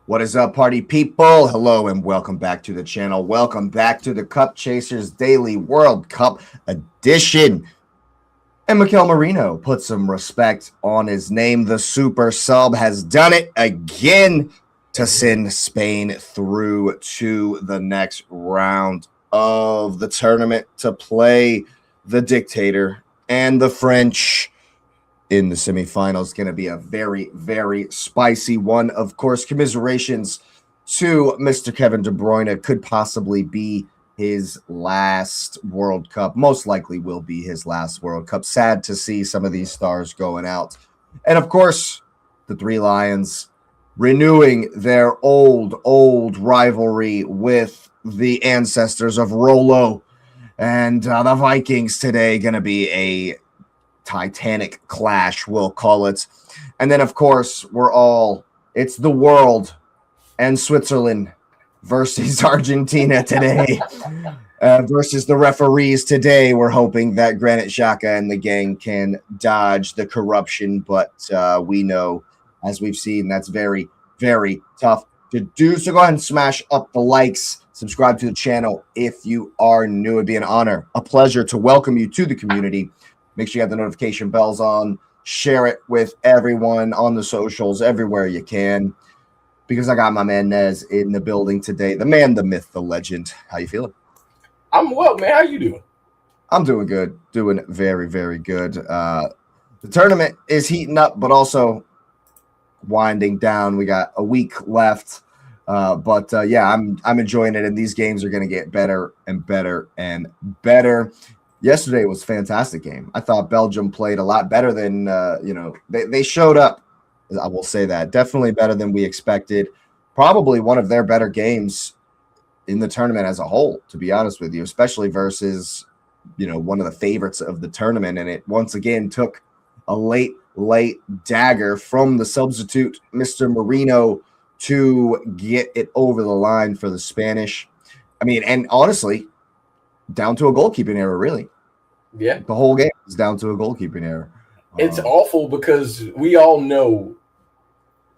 What is up, party people? Hello and welcome back to the channel. Welcome back to the Cup Chasers Daily World Cup edition. And Mikel Merino put some respect on his name. The super sub has done it again to send Spain through to the next round of the tournament to play the dictator and the French in the semifinals. Going to be a very, very spicy one. Of course, commiserations to Mr. Kevin De Bruyne. Could possibly be his last World Cup. Most likely will be his last World Cup. Sad to see some of these stars going out. And of course, the Three Lions renewing their old rivalry with the ancestors of Rolo and the Vikings today. Going to be a Titanic clash, we'll call it. And then, of course, it's the world and Switzerland versus Argentina today, versus the referees today. We're hoping that Granit Xhaka and the gang can dodge the corruption, but we know, as we've seen, that's very, very tough to do. So go ahead and smash up the likes. Subscribe to the channel if you are new. It'd be an honor, a pleasure to welcome you to the community. Make sure you have the notification bells on. Share it with everyone on the socials, everywhere you can. Because I got my man Nez in the building today. The man, the myth, the legend. How you feeling? I'm well, man. How you doing? I'm doing good. Doing very, very good. The tournament is heating up, but also winding down. We got a week left. Yeah, I'm enjoying it, and these games are going to get better and better and better. Yesterday was a fantastic game. I thought Belgium played a lot better than, they showed up. I will say that. Definitely better than we expected. Probably one of their better games in the tournament as a whole, to be honest with you, especially versus, one of the favorites of the tournament. And it once again took a late dagger from the substitute, Mr. Merino, to get it over the line for the Spanish. I mean, and honestly, down to a goalkeeping error, really. Yeah. The whole game is down to a goalkeeping error. It's awful because we all know,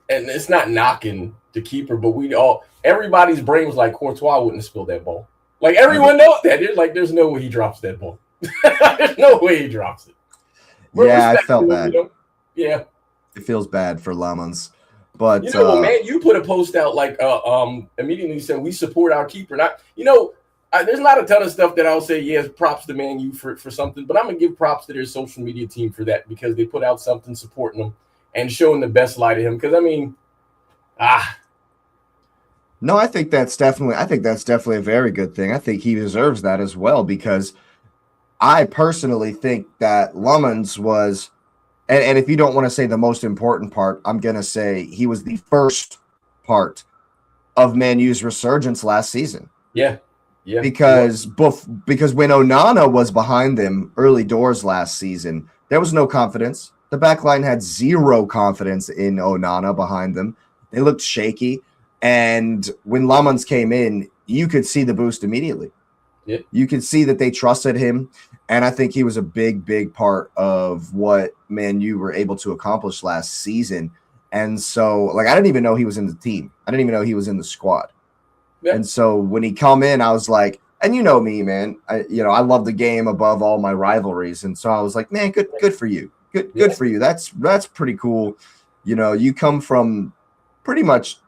and it's not knocking the keeper, but everybody's brain was like, Courtois wouldn't have spilled that ball. Like, everyone knows that. There's no way he drops that ball. There's no way he drops it. Yeah, I felt bad. Yeah. It feels bad for Lamans. But man, you put a post out like immediately said we support our keeper. There's not a ton of stuff that I'll say, yes, props to Man U for something, but I'm going to give props to their social media team for that because they put out something supporting them and showing the best light of him. Because, No, I think that's definitely a very good thing. I think he deserves that as well because I personally think that Lamans was, and if you don't want to say the most important part, I'm going to say he was the first part of Man U's resurgence last season. Yeah. Yeah, because when Onana was behind them early doors last season, there was no confidence. The back line had zero confidence in Onana behind them. They looked shaky. And when Lamans came in, you could see the boost immediately. Yeah. You could see that they trusted him. And I think he was a big part of what Man U were able to accomplish last season. And so, I didn't even know he was in the team. I didn't even know he was in the squad. Yeah. And so when he come in, I was like, and you know me, man, I love the game above all my rivalries. And so I was like, man, good for you. Good for you. That's pretty cool. You come from pretty much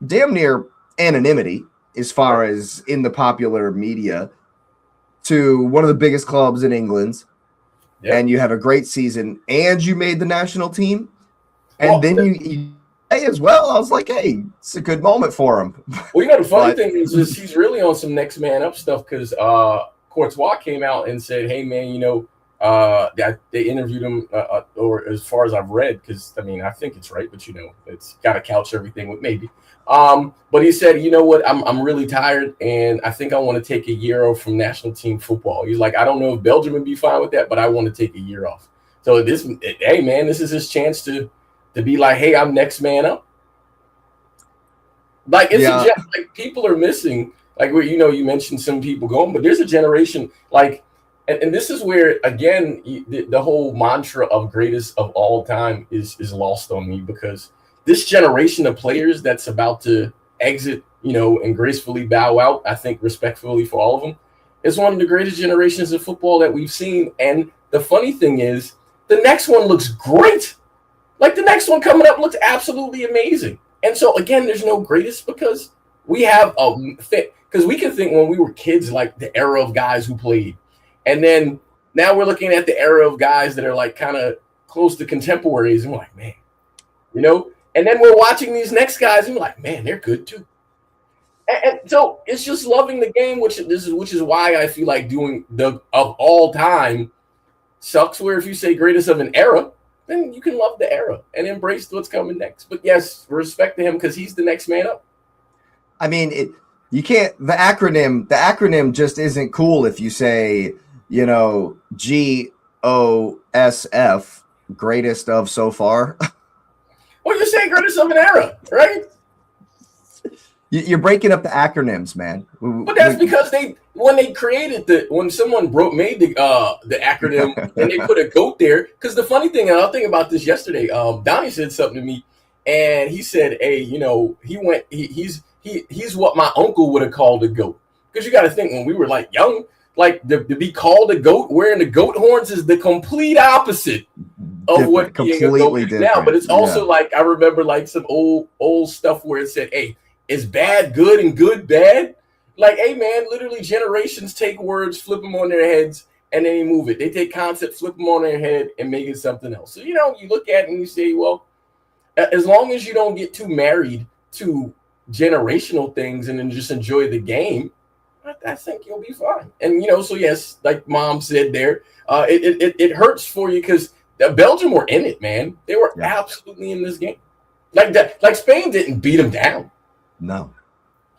damn near anonymity as far as in the popular media to one of the biggest clubs in England. Yeah. And you have a great season and you made the national team. And then you as well. I was like, hey, it's a good moment for him. Well, the funny thing is he's really on some next man up stuff because Courtois came out and said, hey, man, they interviewed him, or as far as I've read, because, I think it's right, but, it's got to couch everything with maybe. But he said, you know what, I'm really tired, and I think I want to take a year off from national team football. He's like, I don't know if Belgium would be fine with that, but I want to take a year off. So this is his chance to be like, hey, I'm next man up. Like, people are missing. Like, you mentioned some people going, but there's a generation, and this is where, again, the whole mantra of greatest of all time is lost on me because this generation of players that's about to exit, and gracefully bow out, I think respectfully for all of them, is one of the greatest generations of football that we've seen. And the funny thing is, the next one looks great. Like the next one coming up looks absolutely amazing. And so again, there's no greatest because we have because we can think when we were kids, like the era of guys who played. And then now we're looking at the era of guys that are like kind of close to contemporaries. And we're like, man, and then we're watching these next guys and we're like, man, they're good too. And so it's just loving the game, which is why I feel like doing the of all time sucks. Where if you say greatest of an era, then you can love the era and embrace what's coming next. But yes, respect to him because he's the next man up. I mean, you can't. The acronym just isn't cool if you say GOSF, greatest of so far. Well, you're saying greatest of an era, right? You're breaking up the acronyms, man. But that's because when someone made the acronym and they put a GOAT there. Because the funny thing, and I was thinking about this yesterday. Donnie said something to me, and he said, "Hey, he's what my uncle would have called a GOAT." Because you got to think when we were like young, like to be called a GOAT wearing the goat horns is the complete opposite of what being a GOAT is now. But it's also like I remember like some old stuff where it said, "Hey, is bad good and good bad?" Like, hey, man, literally generations take words, flip them on their heads, and then they move it. They take concepts, flip them on their head, and make it something else. So, you look at it and you say, well, as long as you don't get too married to generational things and then just enjoy the game, I think you'll be fine. And, so yes, like Mom said there, it hurts for you because Belgium were in it, man. They were absolutely in this game. Like that, like Spain didn't beat them down. No,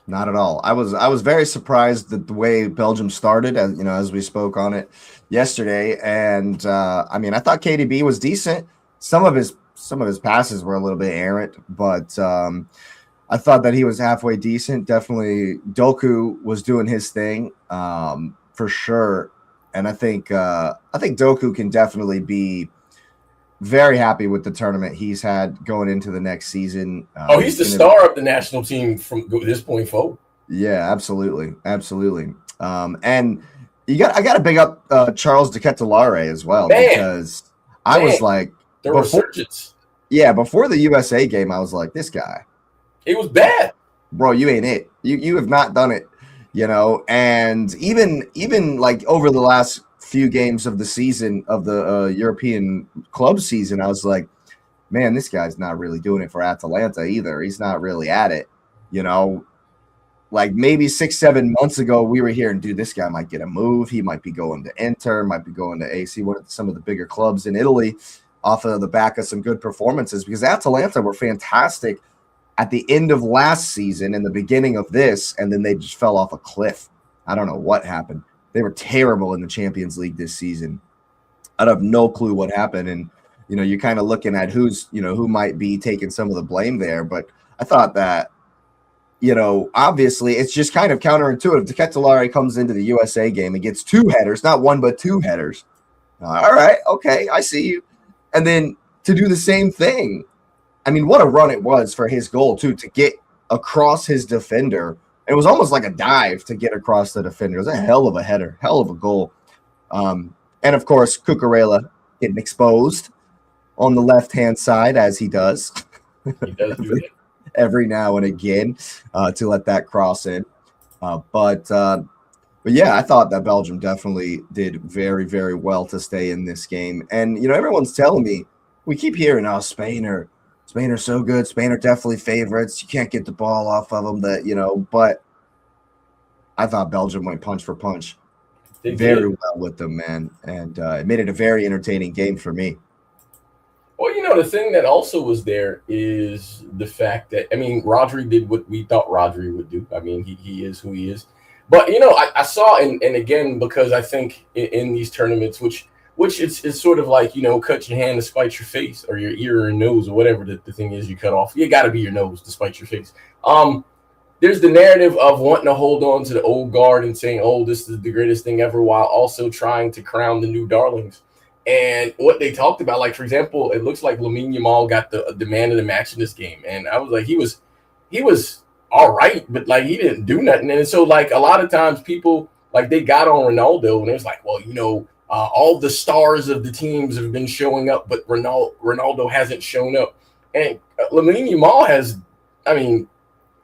not at all. I was very surprised at the way Belgium started, as we spoke on it yesterday. And I thought KDB was decent. Some of his passes were a little bit errant, but I thought that he was halfway decent. Definitely, Doku was doing his thing for sure. And I think Doku can definitely be very happy with the tournament he's had going into the next season. He's the star of the national team from this point forward. Yeah, absolutely. And I got to big up Charles de Ketelaere as well, because I was like, the resurgence. Yeah, before the USA game, I was like, this guy. It was bad. Bro, you ain't it. You have not done it, and even like over the last few games of the season of the European club season, I was like, man, this guy's not really doing it for Atalanta either. He's not really at it, like maybe 6-7 months ago we were hearing, dude, this guy might get a move. He might be going to Inter, might be going to AC, one of some of the bigger clubs in Italy off of the back of some good performances, because Atalanta were fantastic at the end of last season and the beginning of this, and then they just fell off a cliff. I don't know what happened. They were terrible in the Champions League this season. I have no clue what happened. And, you're kind of looking at who might be taking some of the blame there. But I thought that, obviously it's just kind of counterintuitive. De Ketelaere comes into the USA game and gets 2 headers, not 1, but 2 headers. All right. Okay. I see you. And then to do the same thing. I mean, what a run it was for his goal, too, to get across his defender. It was almost like a dive to get across the defender. It was a hell of a header, hell of a goal. And, of course, Cucurella getting exposed on the left-hand side, as he does. He does do that. Every now and again to let that cross in. But yeah, I thought that Belgium definitely did very, very well to stay in this game. And, everyone's telling me, we keep hearing, Spain are so good. Spain are definitely favorites. You can't get the ball off of them. But I thought Belgium went punch for punch very well with them, man. And it made it a very entertaining game for me. Well, the thing that also was there is the fact that, Rodri did what we thought Rodri would do. He is who he is. But, I saw, and again, because I think in these tournaments, which it's sort of like, cut your hand to spite your face, or your ear or nose, or whatever the thing is you cut off. You got to be your nose to spite your face. There's the narrative of wanting to hold on to the old guard and saying, oh, this is the greatest thing ever, while also trying to crown the new darlings. And what they talked about, like for example, it looks like Lamine Yamal got the man of the match in this game, and I was like, he was all right, but like he didn't do nothing. And so like a lot of times people like they got on Ronaldo, and it was like, well, all the stars of the teams have been showing up, but Ronaldo hasn't shown up. And Lamine Yamal has, I mean,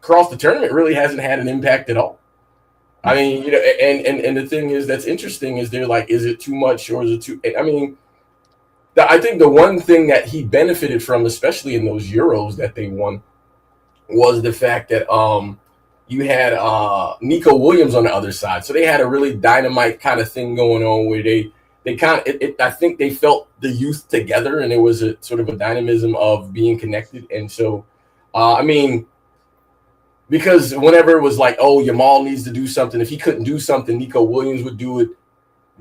across the tournament really hasn't had an impact at all. I mean, and the thing is that's interesting is they're like, is it too much or is it too? I mean, I think the one thing that he benefited from, especially in those Euros that they won, was the fact that you had Nico Williams on the other side, so they had a really dynamite kind of thing going on where they kind of I think they felt the youth together, and there was a sort of a dynamism of being connected, and so I mean. Because whenever it was like, oh, Yamal needs to do something, if he couldn't do something, Nico Williams would do it.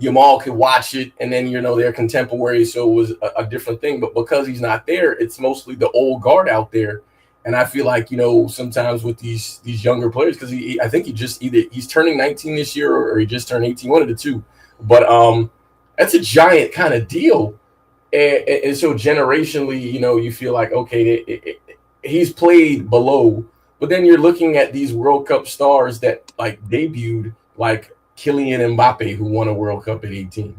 Yamal could watch it, and then they're contemporaries, so it was a different thing. But because he's not there, it's mostly the old guard out there. And I feel like sometimes with these younger players, because I think he's turning 19 this year or he just turned 18, one of the two. But that's a giant kind of deal, and so generationally, you feel like okay, he's played below. But then you're looking at these World Cup stars that like debuted, like Kylian Mbappé, who won a World Cup at 18,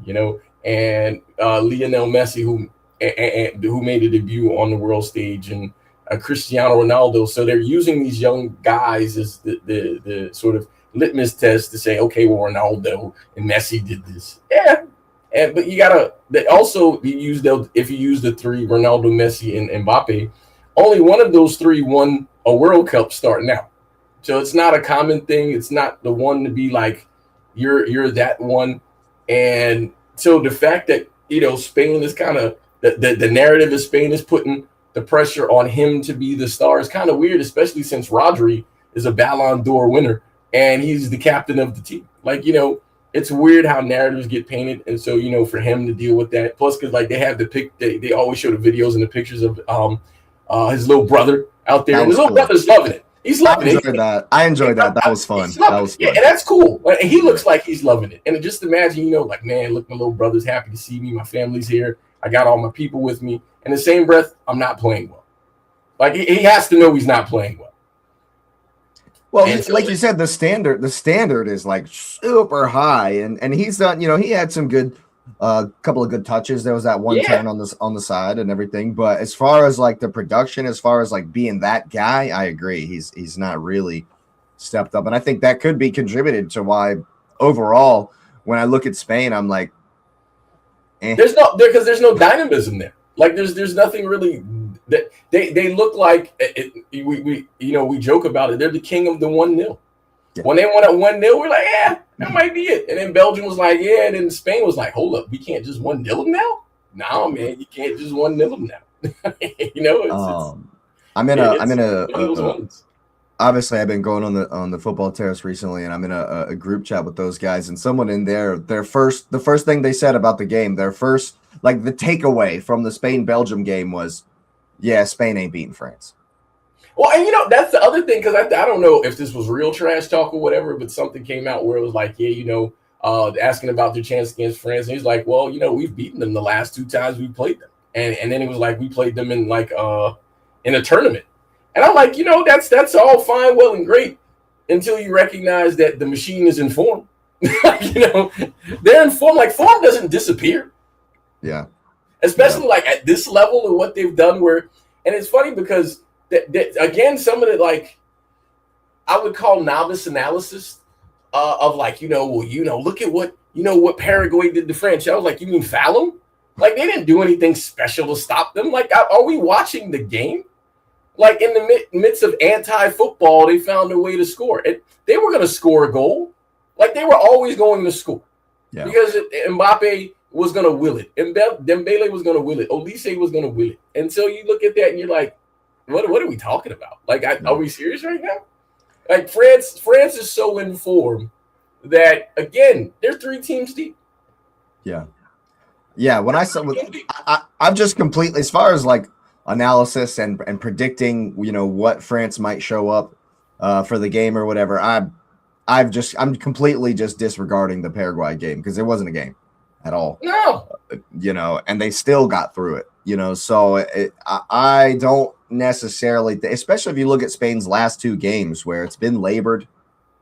and Lionel Messi, who made a debut on the world stage, and Cristiano Ronaldo. So they're using these young guys as the sort of litmus test to say, okay, well, Ronaldo and Messi did this. Yeah. But you gotta also if you use the three, Ronaldo, Messi, and Mbappe, only one of those three won a World Cup starting out. So it's not a common thing. It's not the one to be like, you're that one. And so the fact that, Spain is kind of, the narrative of Spain is putting the pressure on him to be the star is kind of weird, especially since Rodri is a Ballon d'Or winner and he's the captain of the team. Like, it's weird how narratives get painted. And so, for him to deal with that, plus because like they have they always show the videos and the pictures of his little brother out there. And his little brother's loving it. He's loving it. I enjoyed that. That was fun. Yeah, and that's cool. And he looks like he's loving it. And just imagine, like, man, look, my little brother's happy to see me. My family's here. I got all my people with me. In the same breath, I'm not playing well. Like, he has to know he's not playing well. Well, like you said, the standard is like super high, and he's done. He had some good. Couple of good touches. There was that one turn on the side and everything. But as far as like the production, as far as like being that guy, I agree. He's not really stepped up, and I think that could be contributed to why overall, when I look at Spain, I'm like, there's no dynamism there. Like there's nothing really. That they look like we joke about it. They're the king of the 1-0. Yeah. When they went up 1-0, we're like, yeah, that might be it. And then Belgium was like, yeah. And then Spain was like, hold up, we can't just 1-0 them now? No, man, you can't just 1-0 them now. Obviously I've been going on the football terrace recently, and I'm in a group chat with those guys, and someone in there, the first thing they said about the game, the takeaway from the Spain-Belgium game was, yeah, Spain ain't beating France. Well, and that's the other thing, because I don't know if this was real trash talk or whatever, but something came out where it was like, yeah, asking about their chance against France, and he's like, well, we've beaten them the last 2 times we played them, and then it was like we played them in like in a tournament, and I'm like, that's all fine, well, and great until you recognize that the machine is in form. They're in form. Like form doesn't disappear. Yeah, especially like at this level and what they've done. And it's funny because. Again, some of the like I would call novice analysis of like look at what Paraguay did to France. I was like, you mean foul them? Like they didn't do anything special to stop them. Like, are we watching the game? Like in the midst of anti-football, they found a way to score. They were going to score a goal. Like they were always going to score because Mbappe was going to will it, and Dembele was going to will it, Olise was going to will it, and so you look at that and you're like. What are we talking about? Like, are we serious right now? Like, France is so in form that, again, they're 3 teams deep. Yeah. Yeah, when I said I'm just completely, as far as, like, analysis and predicting, what France might show up for the game or whatever, I'm completely just disregarding the Paraguay game because it wasn't a game. at all. No. And they still got through it. So I don't necessarily, especially if you look at Spain's last two games where it's been labored.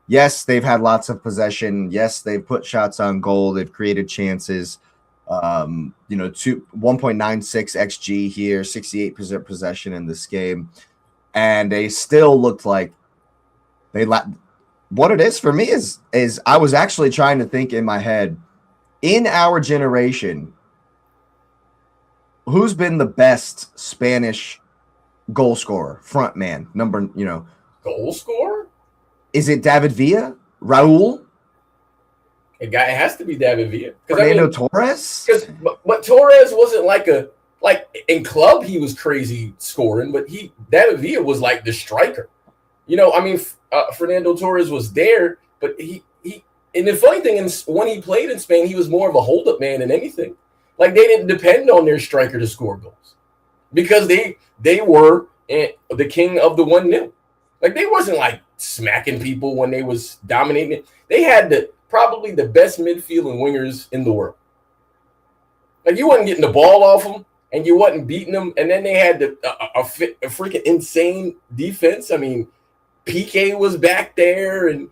Yes, they've had lots of possession. Yes, they've put shots on goal. They've created chances. 1.96 xG here, 68% possession in this game, and they still looked like what it is for me is I was actually trying to think in my head, in our generation, who's been the best Spanish goal scorer, front man, goal scorer? Is it David Villa, Raul? It has to be David Villa. Fernando Torres? But Torres wasn't like in club he was crazy scoring, but David Villa was like the striker. Fernando Torres was there, but and the funny thing is, when he played in Spain, he was more of a hold-up man than anything. Like, they didn't depend on their striker to score goals because they were the king of the 1-0. Like, they wasn't like smacking people when they was dominating it. They had probably the best midfield and wingers in the world. Like, you wasn't getting the ball off them, and you wasn't beating them, and then they had a freaking insane defense. I mean, Piqué was back there, and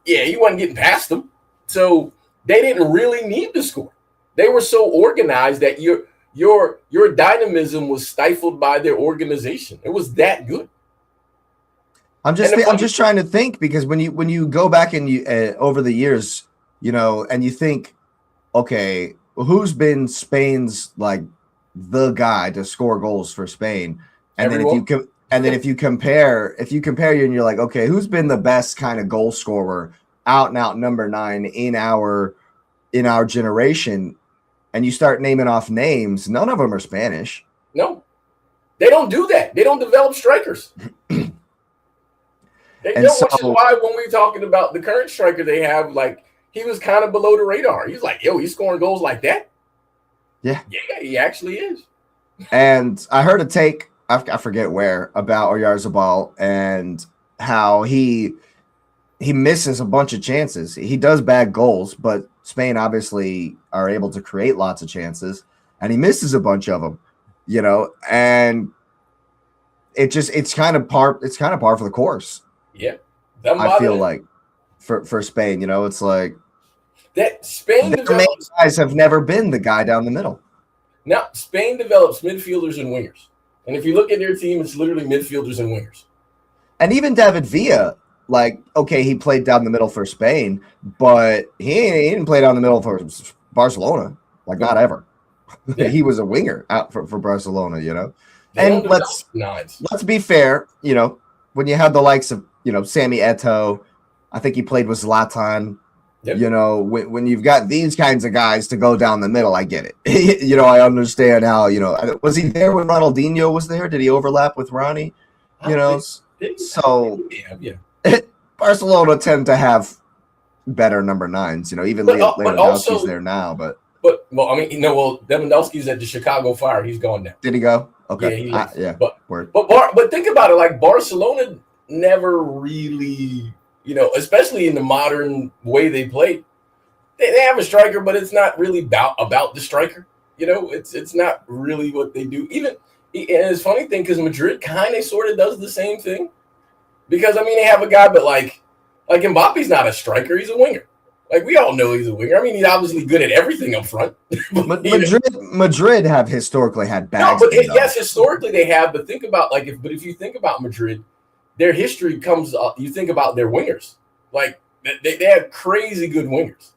you wasn't getting past them. So they didn't really need to score. They were so organized that your dynamism was stifled by their organization. It was that good. I'm just trying to think, because when you go back and you over the years, and you think, okay, who's been Spain's like the guy to score goals for Spain, and Everyone. then if you compare you and you're like, okay, who's been the best kind of goal scorer, out and out number 9 in our generation, and you start naming off names, none of them are Spanish. No, they don't do that. They don't develop strikers. Which is why when we're talking about the current striker they have, like, he was kind of below the radar. He's like, he's scoring goals like that? Yeah. Yeah, he actually is. And I heard a take, I forget where, about Oyarzabal and how he misses a bunch of chances. He does bad goals, but Spain obviously are able to create lots of chances, and he misses a bunch of them, and it's kind of par for the course. Yeah. I feel like for Spain, it's like that Spain guys have never been the guy down the middle. Now, Spain develops midfielders and wingers. And if you look at their team, it's literally midfielders and wingers. And even David Villa, like, okay, he played down the middle for Spain, but he didn't play down the middle for Barcelona. Like, not ever. Yeah. He was a winger out for Barcelona, And let's be fair, when you have the likes of, Sammy Eto'o, I think he played with Zlatan. Yep. When you've got these kinds of guys to go down the middle, I get it. I understand how, was he there when Ronaldinho was there? Did he overlap with Ronnie? So Barcelona tend to have better number 9s, even Lewandowski's there now. Lewandowski's at the Chicago Fire. He's gone now. Did he go? Okay. Yeah. But think about it. Like, Barcelona never really, especially in the modern way they play, they have a striker, but it's not really about the striker. It's not really what they do. And it's a funny thing, because Madrid kind of sort of does the same thing. Because, they have a guy, but like Mbappe's not a striker. He's a winger. Like, we all know he's a winger. He's obviously good at everything up front. Madrid have historically had bad. Yes, historically they have. But think about, if you think about Madrid, their history comes up. You think about their wingers. Like, they have crazy good wingers.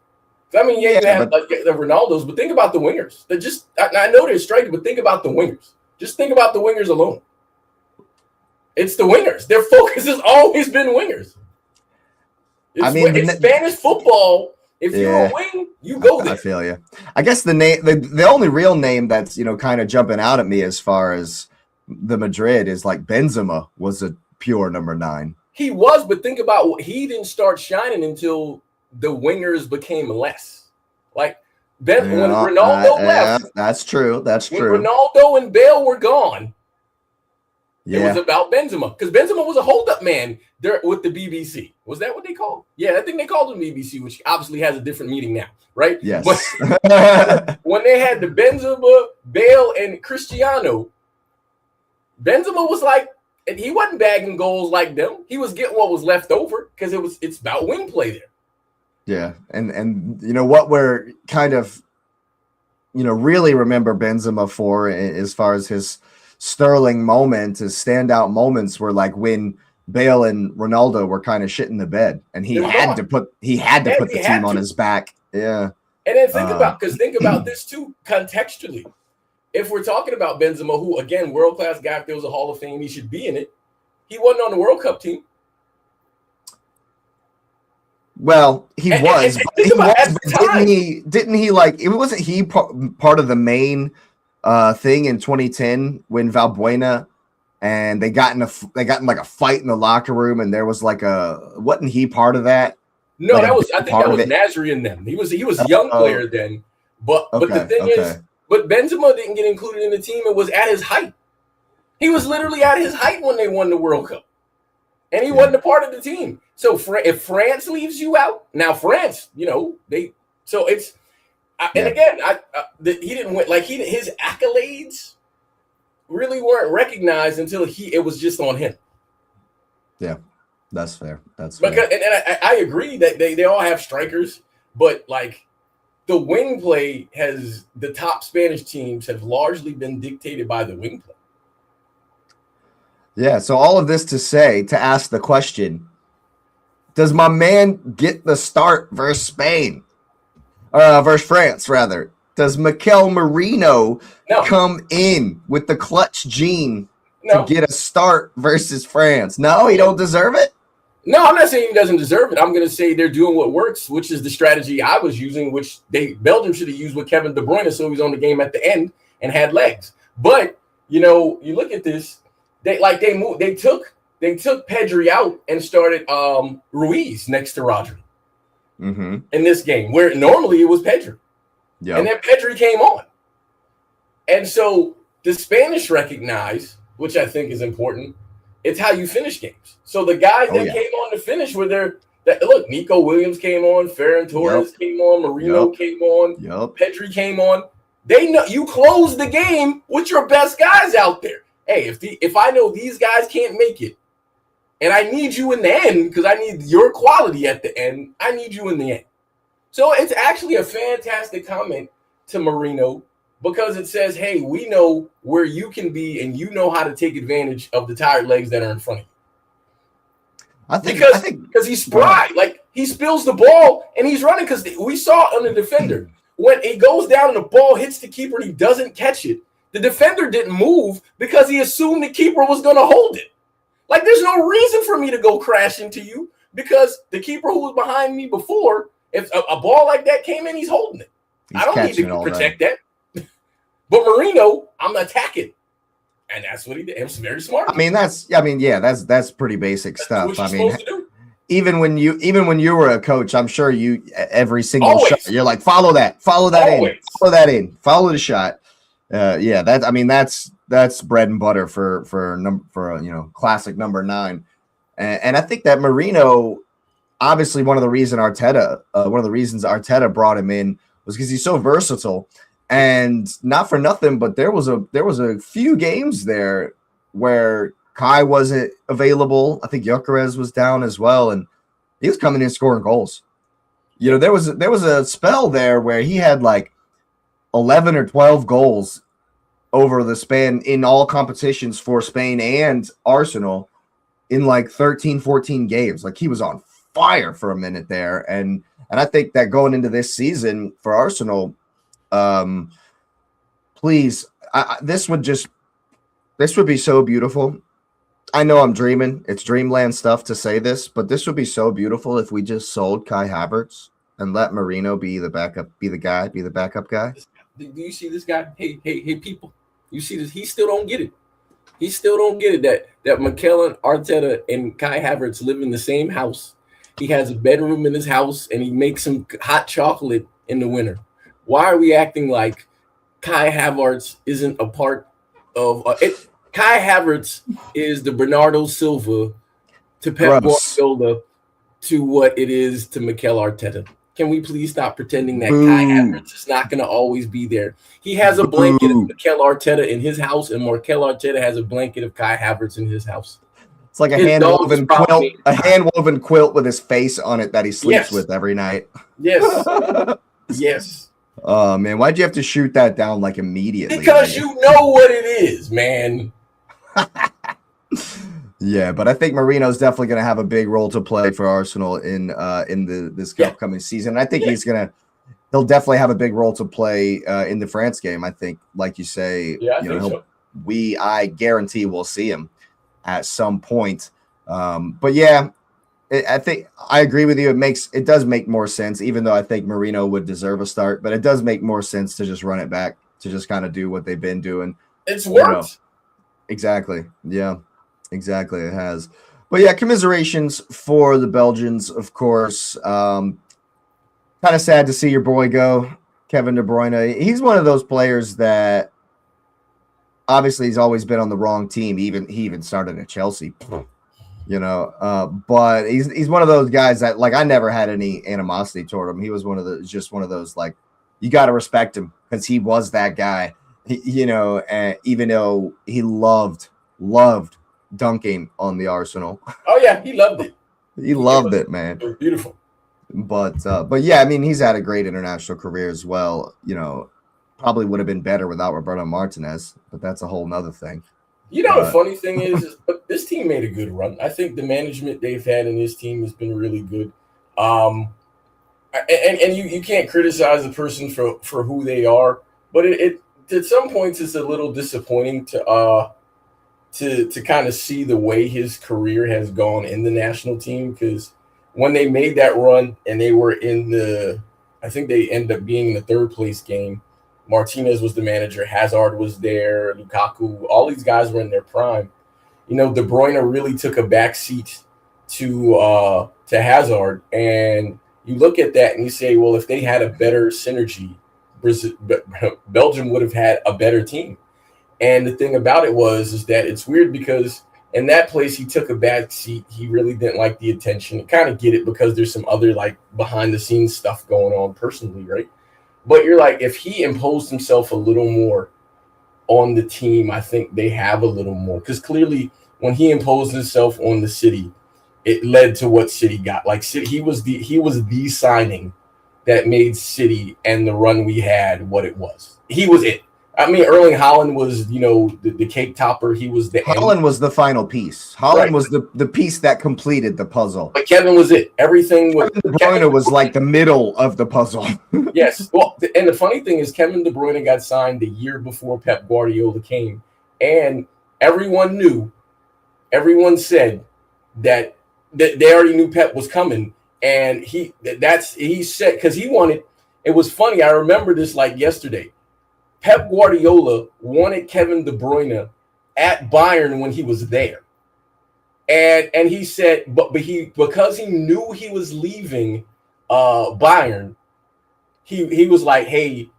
You have the Ronaldos, but think about the wingers. I know they're striking, but think about the wingers. Just think about the wingers alone. It's the wingers. Their focus has always been wingers. It's Spanish football. If you're a wing, you go there. I feel you. I guess the only real name that's kind of jumping out at me as far as the Madrid is, like, Benzema was a pure number 9. He was, but think about he didn't start shining until the wingers became less. Like, when Ronaldo left. That's true. When Ronaldo and Bale were gone, It was about Benzema because Benzema was a hold-up man there with the BBC. Was that what they called? Yeah, I think they called him BBC, which obviously has a different meaning now, right? Yes. But when they had the Benzema, Bale, and Cristiano, Benzema was like, and he wasn't bagging goals like them. He was getting what was left over because it's about wing play there. Yeah, and you know what we're kind of, really remember Benzema for as far as his sterling moment, his standout moments were like when Bale and Ronaldo were kind of shitting the bed, and he had to put the team on his back. Yeah, and then think about this too contextually. If we're talking about Benzema, who again world class guy, if there was a Hall of Fame, he should be in it. He wasn't on the World Cup team. Well, he was, but didn't he like it wasn't he part of the main thing in 2010 when Valbuena and they got in like a fight in the locker room and there was like wasn't he part of that? No, like I think that was Nasri and them. He was a young player then, but the thing is, but Benzema didn't get included in the team. It was at his height. He was literally at his height when they won the World Cup. And he wasn't a part of the team. So if France leaves you out, now France, so it's, and again, he didn't win, like his accolades really weren't recognized until it was just on him. Yeah, that's fair. That's fair. And I agree that they all have strikers, but like the wing play the top Spanish teams have largely been dictated by the wing play. Yeah, so all of this to ask the question, does my man get the start versus Spain? Versus France, rather. Does Mikel Merino come in with the clutch gene to get a start versus France? No, he don't deserve it? No, I'm not saying he doesn't deserve it. I'm going to say they're doing what works, which is the strategy I was using, which Belgium should have used with Kevin De Bruyne so he was on the game at the end and had legs. But, you look at this. They took Pedri out and started Ruiz next to Rodri in this game, where normally it was Pedri. Yep. And then Pedri came on. And so the Spanish recognize, which I think is important, it's how you finish games. So the guys that came on to finish were look, Nico Williams came on, Ferran Torres came on, Marino came on, Pedri came on. They know you close the game with your best guys out there. Hey, if I know these guys can't make it, and I need you in the end because I need your quality at the end, I need you in the end. So it's actually a fantastic comment to Merino because it says, hey, we know where you can be and you know how to take advantage of the tired legs that are in front of you. I think because he's spry. Like he spills the ball and he's running because we saw on the defender when it goes down and the ball hits the keeper and he doesn't catch it. The defender didn't move because he assumed the keeper was going to hold it. Like, there's no reason for me to go crash into you because the keeper who was behind me before, if a ball like that came in, he's holding it. I don't need to protect that. But Merino, I'm attacking. And that's what he did. It was very smart. That's pretty basic stuff. Even when you were a coach, I'm sure every single shot, you're like, follow that in, follow the shot. That's bread and butter for classic number 9, and I think that Merino, obviously one of the reasons Arteta brought him in was because he's so versatile, and not for nothing, but there was a few games there where Kai wasn't available. I think Gyökeres was down as well, and he was coming in scoring goals. There was a spell there where he had like 11 or 12 goals over the span in all competitions for Spain and Arsenal in like 13, 14 games. Like he was on fire for a minute there. And I think that going into this season for Arsenal, please, this would be so beautiful. I know I'm dreaming. It's dreamland stuff to say this, but this would be so beautiful if we just sold Kai Havertz and let Merino be the backup guy. Do you see this guy? Hey, people. You see this? He still don't get it. He still don't get it that Mikel and Arteta and Kai Havertz live in the same house. He has a bedroom in his house, and he makes some hot chocolate in the winter. Why are we acting like Kai Havertz isn't a part of it? Kai Havertz is the Bernardo Silva to Pep Gross. Guardiola to what it is to Mikel Arteta. Can we please stop pretending that Kai Boo. Havertz is not going to always be there? He has a blanket of Boo. Mikel Arteta in his house, and Mikel Arteta has a blanket of Kai Havertz in his house. It's like a His dog is hand-woven probably quilt, a hand-woven quilt with his face on it that he sleeps Yes. with every night. Yes. Yes. Oh, man. Why'd you have to shoot that down like immediately? Because you know what it is, man. Yeah, but I think Merino's definitely going to have a big role to play for Arsenal in this upcoming season. And I think he'll definitely have a big role to play in the France game. I think, like you say, Yeah, I think so. I guarantee we'll see him at some point. But yeah, I think I agree with you. It does make more sense, even though I think Merino would deserve a start, but it does make more sense to just run it back, to just kind of do what they've been doing. It's worked. Exactly. Yeah, exactly. It has. But yeah, commiserations for the Belgians, of course. Kind of sad to see your boy go, Kevin De Bruyne. He's one of those players that obviously he's always been on the wrong team. He even started at Chelsea, but he's one of those guys that, like, I never had any animosity toward him. He was one of those, like, you got to respect him because he was that guy, and even though he loved dunking on the Arsenal. Oh yeah, he loved it. He loved it, man. It was beautiful. But yeah, I mean, he's had a great international career as well. Probably would have been better without Roberto Martinez, but that's a whole nother thing. The funny thing is this team made a good run. I think the management they've had in this team has been really good. And you can't criticize the person for who they are, but it at some points it's a little disappointing to kind of see the way his career has gone in the national team, because when they made that run and they were I think they ended up being in the third place game. Martinez was the manager. Hazard was there. Lukaku. All these guys were in their prime. De Bruyne really took a back seat to Hazard, and you look at that and you say, well, if they had a better synergy, Belgium would have had a better team. And the thing about it is that it's weird because in that place he took a back seat. He really didn't like the attention. I kind of get it because there's some other like behind the scenes stuff going on personally, right? But you're like, if he imposed himself a little more on the team, I think they have a little more. Because clearly, when he imposed himself on the City, it led to what City got. Like City, he was the signing that made City and the run we had what it was. He was it. I mean, Erling Haaland was, the cake topper. He was the Haaland end. was the final piece. Haaland was the piece that completed the puzzle. But Kevin was it. Everything was. Kevin De Bruyne was like the middle of the puzzle. Yes. Well, and the funny thing is, Kevin De Bruyne got signed the year before Pep Guardiola came, and everyone said that they already knew Pep was coming, and he said, because he wanted. It was funny. I remember this like yesterday. Pep Guardiola wanted Kevin De Bruyne at Bayern when he was there. And he said, because he knew he was leaving Bayern, he was like, hey,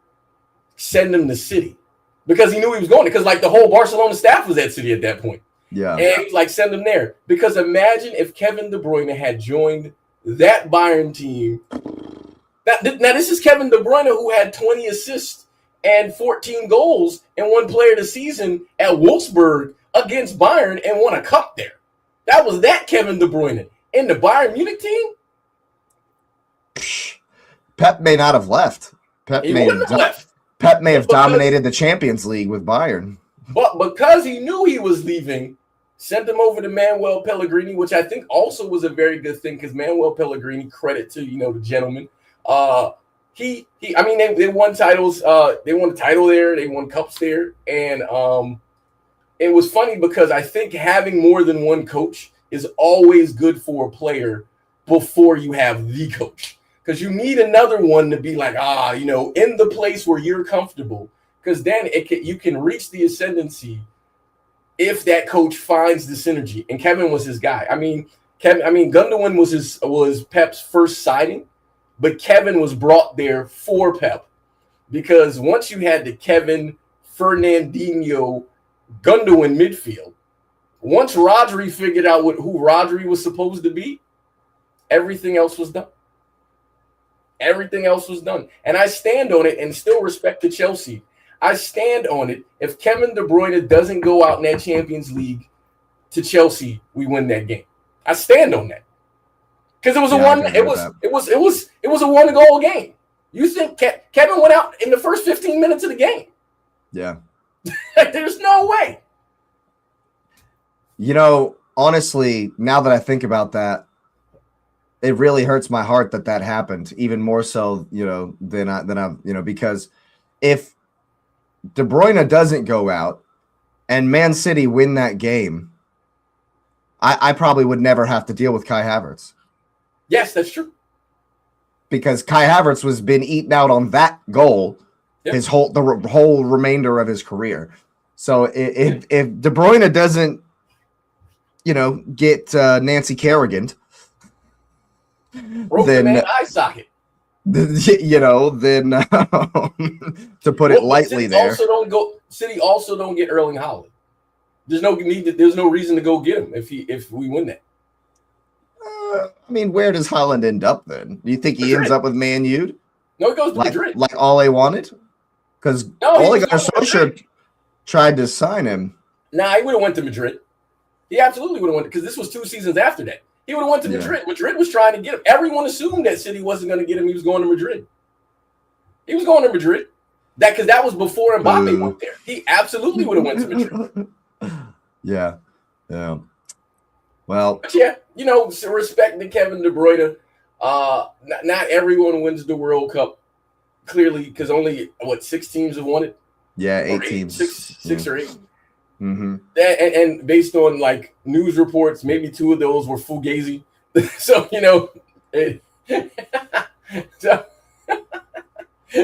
send him to City. Because he knew he was going, because like the whole Barcelona staff was at City at that point. Yeah. And he's like, send him there. Because imagine if Kevin De Bruyne had joined that Bayern team. Now this is Kevin De Bruyne, who had 20 assists and 14 goals and one player of the season at Wolfsburg against Bayern and won a cup there. That was that Kevin De Bruyne. In the Bayern Munich team? Pep may not have left. Pep may have dominated the Champions League with Bayern. But because he knew he was leaving, sent him over to Manuel Pellegrini, which I think also was a very good thing, because Manuel Pellegrini, credit to, the gentleman, they won titles. They won a title there. They won cups there. And it was funny because I think having more than one coach is always good for a player before you have the coach. Because you need another one to be like, in the place where you're comfortable. Because then you can reach the ascendancy if that coach finds the synergy. And Kevin was his guy. Gundogan was Pep's first signing. But Kevin was brought there for Pep, because once you had the Kevin, Fernandinho, Gundogan midfield. Once Rodri figured out who Rodri was supposed to be, everything else was done. Everything else was done. And I stand on it and still respect to Chelsea. I stand on it. If Kevin De Bruyne doesn't go out in that Champions League to Chelsea, we win that game. I stand on that. Because it was it was a 1-goal game. You think Kevin went out in the first 15 minutes of the game? Yeah. There's no way. You know, honestly, now that I think about that, it really hurts my heart that happened, even more so, you know, than I'm, you know, because if De Bruyne doesn't go out and Man City win that game, I probably would never have to deal with Kai Havertz. Yes, that's true. Because Kai Havertz was been eaten out on that goal the whole remainder of his career. So if De Bruyne doesn't, you know, get Nancy Kerrigan, broke the man's eye socket. You know, then to put it lightly, City also don't get Erling Haaland. There's no reason to go get him if we win that. I mean, where does Haaland end up then? Do you think he ends up with Man U? No, he goes to Madrid. Like Ole wanted? Because Ole Gunnar Solskjaer tried to sign him. Nah, he would have went to Madrid. He absolutely would have went, because this was 2 seasons after that. He would have went to Madrid. Madrid was trying to get him. Everyone assumed that City wasn't going to get him. He was going to Madrid. He was going to Madrid. Because that was before Mbappé went there. He absolutely would have went to Madrid. Yeah. Well, but yeah, you know, respect to Kevin De Bruyne. Not everyone wins the World Cup, clearly, because only 6 teams have won it. Yeah, 8 teams, 6 or 8. Mm-hmm. And based on like news reports, maybe 2 of those were fugazi. So you know,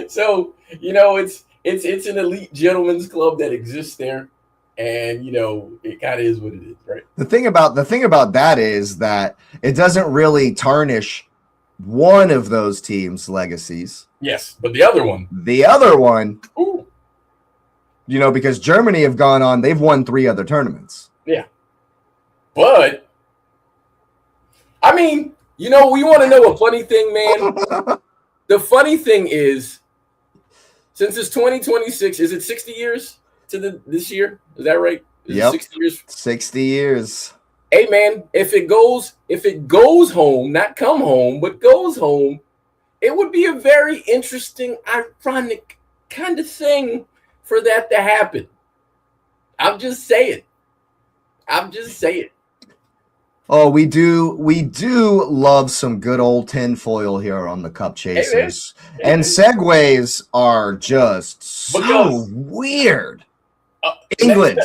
so you know, it's an elite gentleman's club that exists there. And you know, it kind of is what it is, right? The thing about that is that it doesn't really tarnish one of those teams' legacies. Yes, but the other one, ooh. You know, because Germany have gone on, they've won 3 other tournaments. Yeah, but I mean, you know, we want to know a funny thing, man. The funny thing is, since it's 2026, is it 60 years to this year? Is that right? Yep. 60 years. 60 years. Hey man, if it goes home, not come home, but goes home, it would be a very interesting, ironic kind of thing for that to happen. I'm just saying. Oh, we do love some good old tinfoil here on the Cup Chasers. Hey, and segues are just so weird. England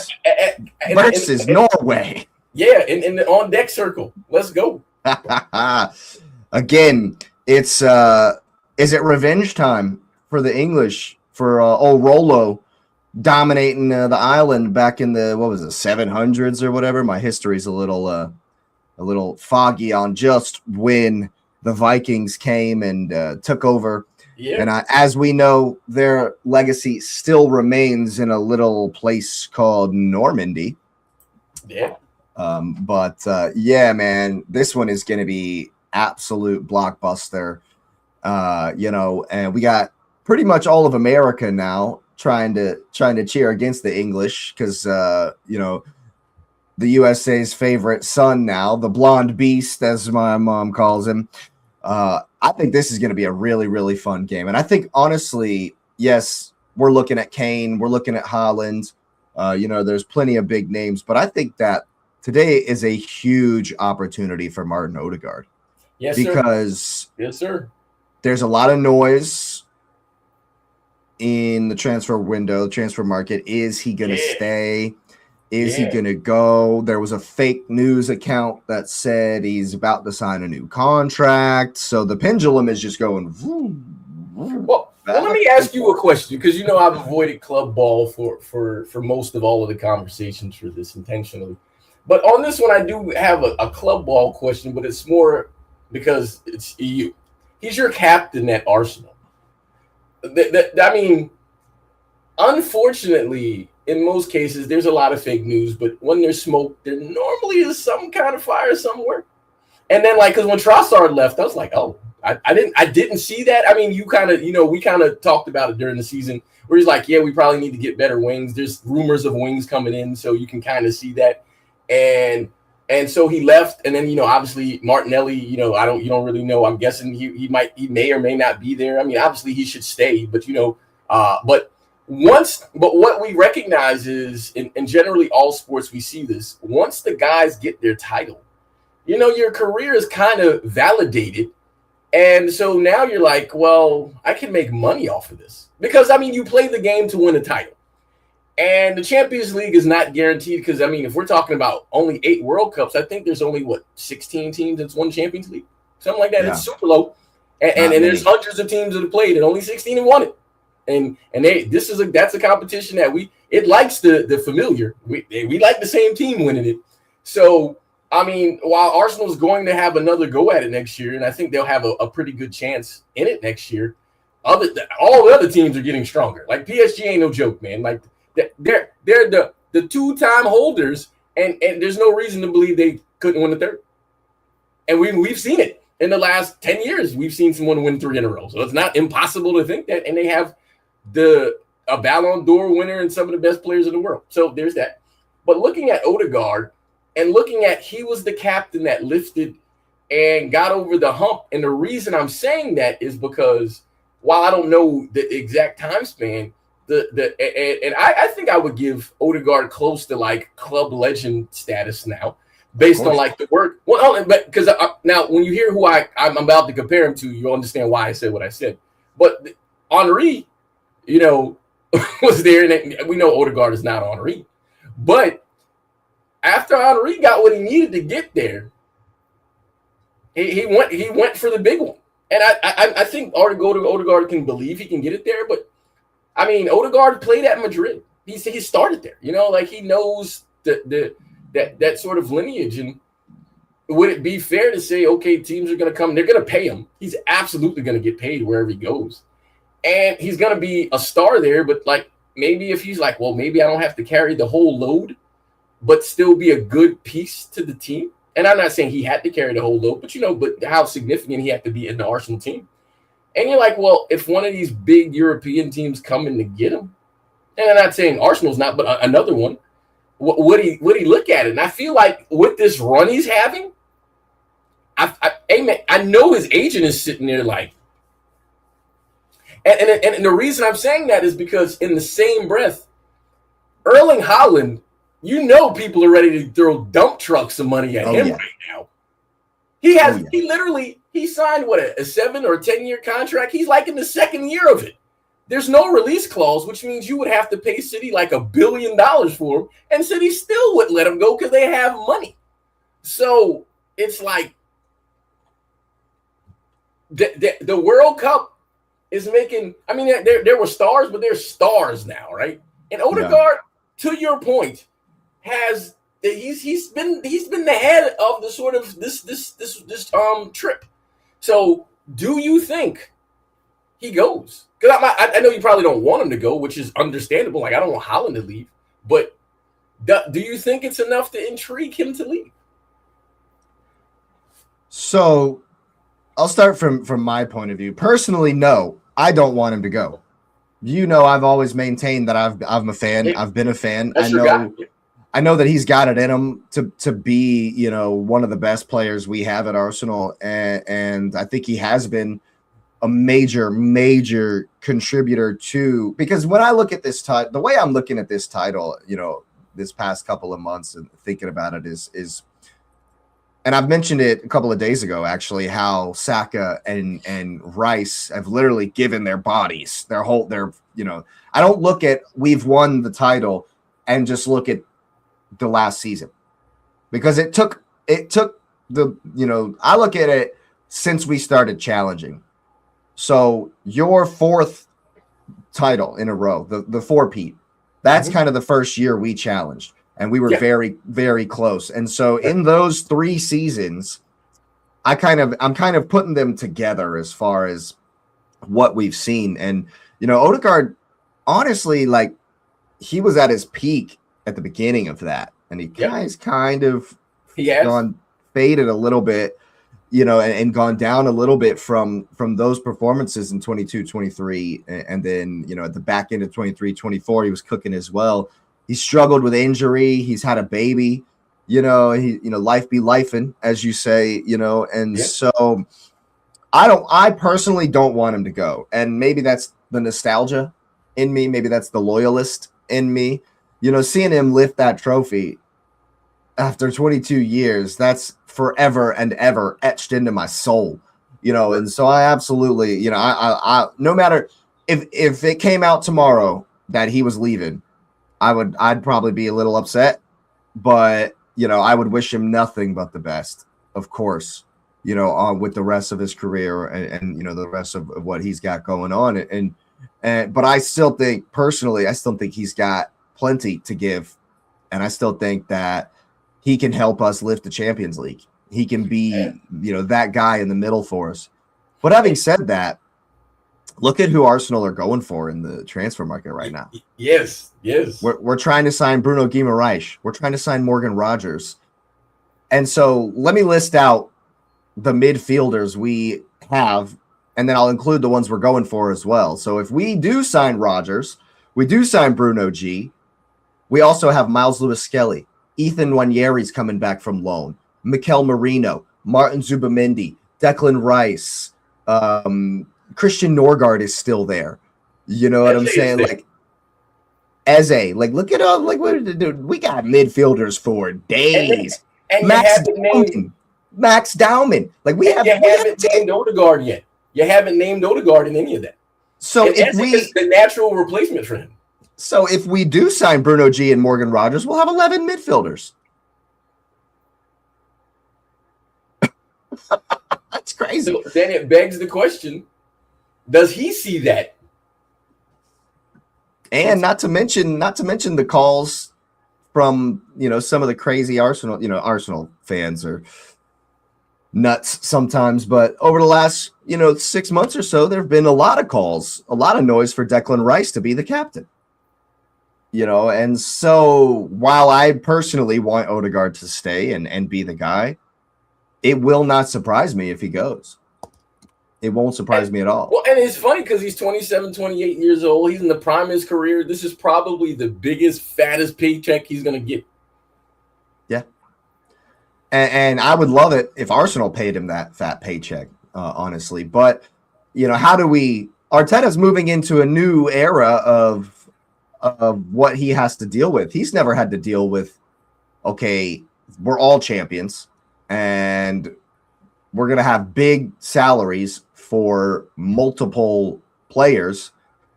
versus Norway. Yeah, in the on deck circle. Let's go. Again, it's is it revenge time for the English for old Rolo dominating the island back in the 700s or whatever? My history's a little foggy on just when the Vikings came and took over. Yeah. And as we know, their legacy still remains in a little place called Normandy. Yeah. Yeah, man, this one is going to be absolute blockbuster. You know, and we got pretty much all of America now trying to cheer against the English because you know, the USA's favorite son now, the blonde beast, as my mom calls him. I think this is going to be a really, really fun game. And I think, honestly, yes, we're looking at Kane. We're looking at Haaland. You know, there's plenty of big names. But I think that today is a huge opportunity for Martin Odegaard. Yes, because yes, sir. There's a lot of noise in the transfer window, transfer market. Is he going to stay? Is he going to go? There was a fake news account that said he's about to sign a new contract. So the pendulum is just going. Well, let me ask you a question, because you know I've avoided club ball for most of all of the conversations for this intentionally. But on this one, I do have a club ball question, but it's more because it's EU. He's your captain at Arsenal. I mean, unfortunately, in most cases, there's a lot of fake news, but when there's smoke, there normally is some kind of fire somewhere. And then, like, because when Trossard left, I was like, oh, I didn't see that. I mean, you kind of, we kind of talked about it during the season where he's like, yeah, we probably need to get better wings. There's rumors of wings coming in, so you can kind of see that. And so he left, and then obviously Martinelli, you don't really know. I'm guessing he may or may not be there. I mean, obviously he should stay, but but what we recognize is, in generally all sports, we see this. Once the guys get their title, your career is kind of validated. And so now you're like, well, I can make money off of this. Because, I mean, you play the game to win a title. And the Champions League is not guaranteed because, I mean, if we're talking about only 8 World Cups, I think there's only, 16 teams that's won Champions League? Something like that. Yeah. It's super low. And there's hundreds of teams that have played and only 16 have won it. And that's a competition that it likes the familiar. We like the same team winning it. So, I mean, while Arsenal's going to have another go at it next year, and I think they'll have a pretty good chance in it next year, all the other teams are getting stronger. Like PSG ain't no joke, man. Like they're the 2-time holders, and there's no reason to believe they couldn't win the third. And we've seen it in the last 10 years. We've seen someone win 3 in a row, so it's not impossible to think that. And they have a Ballon d'Or winner and some of the best players in the world. So there's that. But looking at Odegaard. And looking at, he was the captain that lifted and got over the hump. And the reason I'm saying that is because while I don't know the exact time span, I think I would give Odegaard close to like club legend status now, based on like the work. Well, but because now when you hear who I'm about to compare him to, you'll understand why I said what I said. But Henry, was there, and we know Odegaard is not Henry, but after Henry got what he needed to get there, he went for the big one. And I think Odegaard can believe he can get it there. But, I mean, Odegaard played at Madrid. He started there. Like he knows that sort of lineage. And would it be fair to say, okay, teams are going to come, they're going to pay him. He's absolutely going to get paid wherever he goes. And he's going to be a star there. But, like, maybe if he's like, well, maybe I don't have to carry the whole load, but still be a good piece to the team. And I'm not saying he had to carry the whole load, but how significant he had to be in the Arsenal team. And you're like, well, if one of these big European teams come in to get him, and I'm not saying Arsenal's not, but another one, would he look at it? And I feel like with this run he's having, I know his agent is sitting there like, and the reason I'm saying that is because in the same breath, Erling Haaland, people are ready to throw dump trucks of money at him right now. He signed a 7 or 10-year contract. He's like in the second year of it. There's no release clause, which means you would have to pay City like $1 billion for him, and City still wouldn't let him go because they have money. So it's like the World Cup is making. I mean, there were stars, but there's stars now, right? And Odegaard, to your point, he's been the head of the sort of this trip. So do you think he goes? Because I know you probably don't want him to go, which is understandable. Like I don't want Haaland to leave, but do you think it's enough to intrigue him to leave? So I'll start from my point of view. Personally, no, I don't want him to go. I've always maintained that I'm a fan. I've been a fan. I know that he's got it in him to be, one of the best players we have at Arsenal. And I think he has been a major contributor to, because when I look at this title, the way I'm looking at this title, this past couple of months and thinking about it is, and I've mentioned it a couple of days ago, actually, how Saka and Rice have literally given their bodies, I don't look at we've won the title and just look at the last season, because it took the, I look at it since we started challenging. So your 4th title in a row, the 4-peat, that's kind of the first year we challenged. And we were very, very close. And so in those 3 seasons, I'm kind of putting them together as far as what we've seen. And, Odegaard, honestly, like he was at his peak at the beginning of that, and he Yep. has kind of He has. gone faded a little bit, and gone down a little bit from those performances in 22, 23, and then at the back end of 23, 24, he was cooking as well. He struggled with injury. He's had a baby, life be lifing, as you say, and so I personally don't want him to go. And maybe that's the nostalgia in me. Maybe that's the loyalist in me. Seeing him lift that trophy after 22 years, that's forever and ever etched into my soul. And so I absolutely, I no matter if it came out tomorrow that he was leaving, I'd probably be a little upset, but I would wish him nothing but the best, of course, with the rest of his career and the rest of what he's got going on. And but I still think personally, he's got plenty to give. And I still think that he can help us lift the Champions League. He can be, that guy in the middle for us. But having said that, look at who Arsenal are going for in the transfer market right now. Yes. We're trying to sign Bruno Guimaraes. We're trying to sign Morgan Rogers. And so let me list out the midfielders we have, and then I'll include the ones we're going for as well. So if we do sign Rogers, we do sign Bruno G. We also have Miles Lewis-Skelly. Ethan Nwaneri's coming back from loan. Mikel Merino, Martin Zubamendi, Declan Rice, Christian Norgard is still there. You know what I'm saying? Like Eze, look at we got midfielders for days. And Max Dowman. You haven't named Odegaard yet. You haven't named Odegaard in any of that. So if Eze is the natural replacement for him. So if we do sign Bruno G and Morgan Rogers, we'll have 11 midfielders. That's crazy. So then it begs the question, does he see that? And not to mention the calls from, some of the crazy Arsenal fans are nuts sometimes, but over the last, 6 months or so, there've been a lot of calls, a lot of noise for Declan Rice to be the captain. And so while I personally want Odegaard to stay and be the guy, it will not surprise me if he goes. It won't surprise me at all. Well, and it's funny because he's 27, 28 years old. He's in the prime of his career. This is probably the biggest, fattest paycheck he's going to get. Yeah. And I would love it if Arsenal paid him that fat paycheck, honestly. But, how do we – Arteta's moving into a new era of what he has to deal with. He's never had to deal with, okay, we're all champions and we're going to have big salaries for multiple players.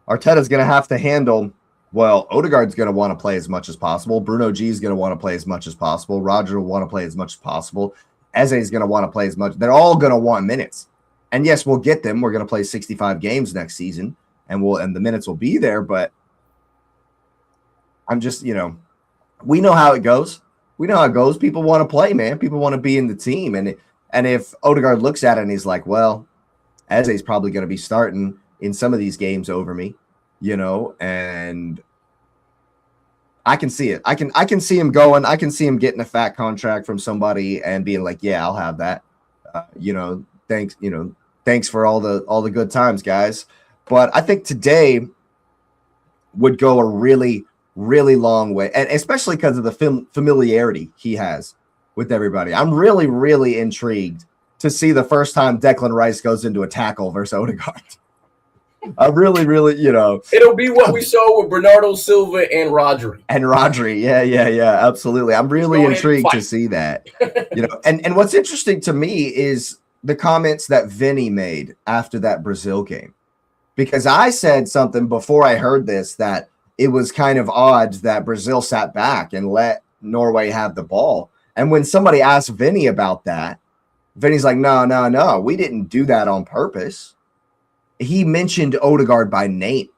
Arteta's going to have to handle, Odegaard's going to want to play as much as possible. Bruno G is going to want to play as much as possible. Roger will want to play as much as possible. Eze is going to want to play as much. They're all going to want minutes. And yes, we'll get them. We're going to play 65 games next season and the minutes will be there, but I'm just, we know how it goes. We know how it goes. People want to play, man. People want to be in the team. And if Odegaard looks at it and he's like, well, Eze's probably going to be starting in some of these games over me, and I can see it. I can see him going. I can see him getting a fat contract from somebody and being like, yeah, I'll have that. Thanks for all the good times, guys. But I think today would go a really, really long way, and especially because of the familiarity he has with everybody. I'm really, really intrigued to see the first time Declan Rice goes into a tackle versus Odegaard. I really, really, It'll be what we saw with Bernardo Silva and Rodri. Yeah, absolutely. I'm really intrigued to see that. And what's interesting to me is the comments that Vinny made after that Brazil game. Because I said something before I heard this that it was kind of odd that Brazil sat back and let Norway have the ball. And when somebody asked Vinny about that, Vinny's like, no, we didn't do that on purpose. He mentioned Odegaard by name.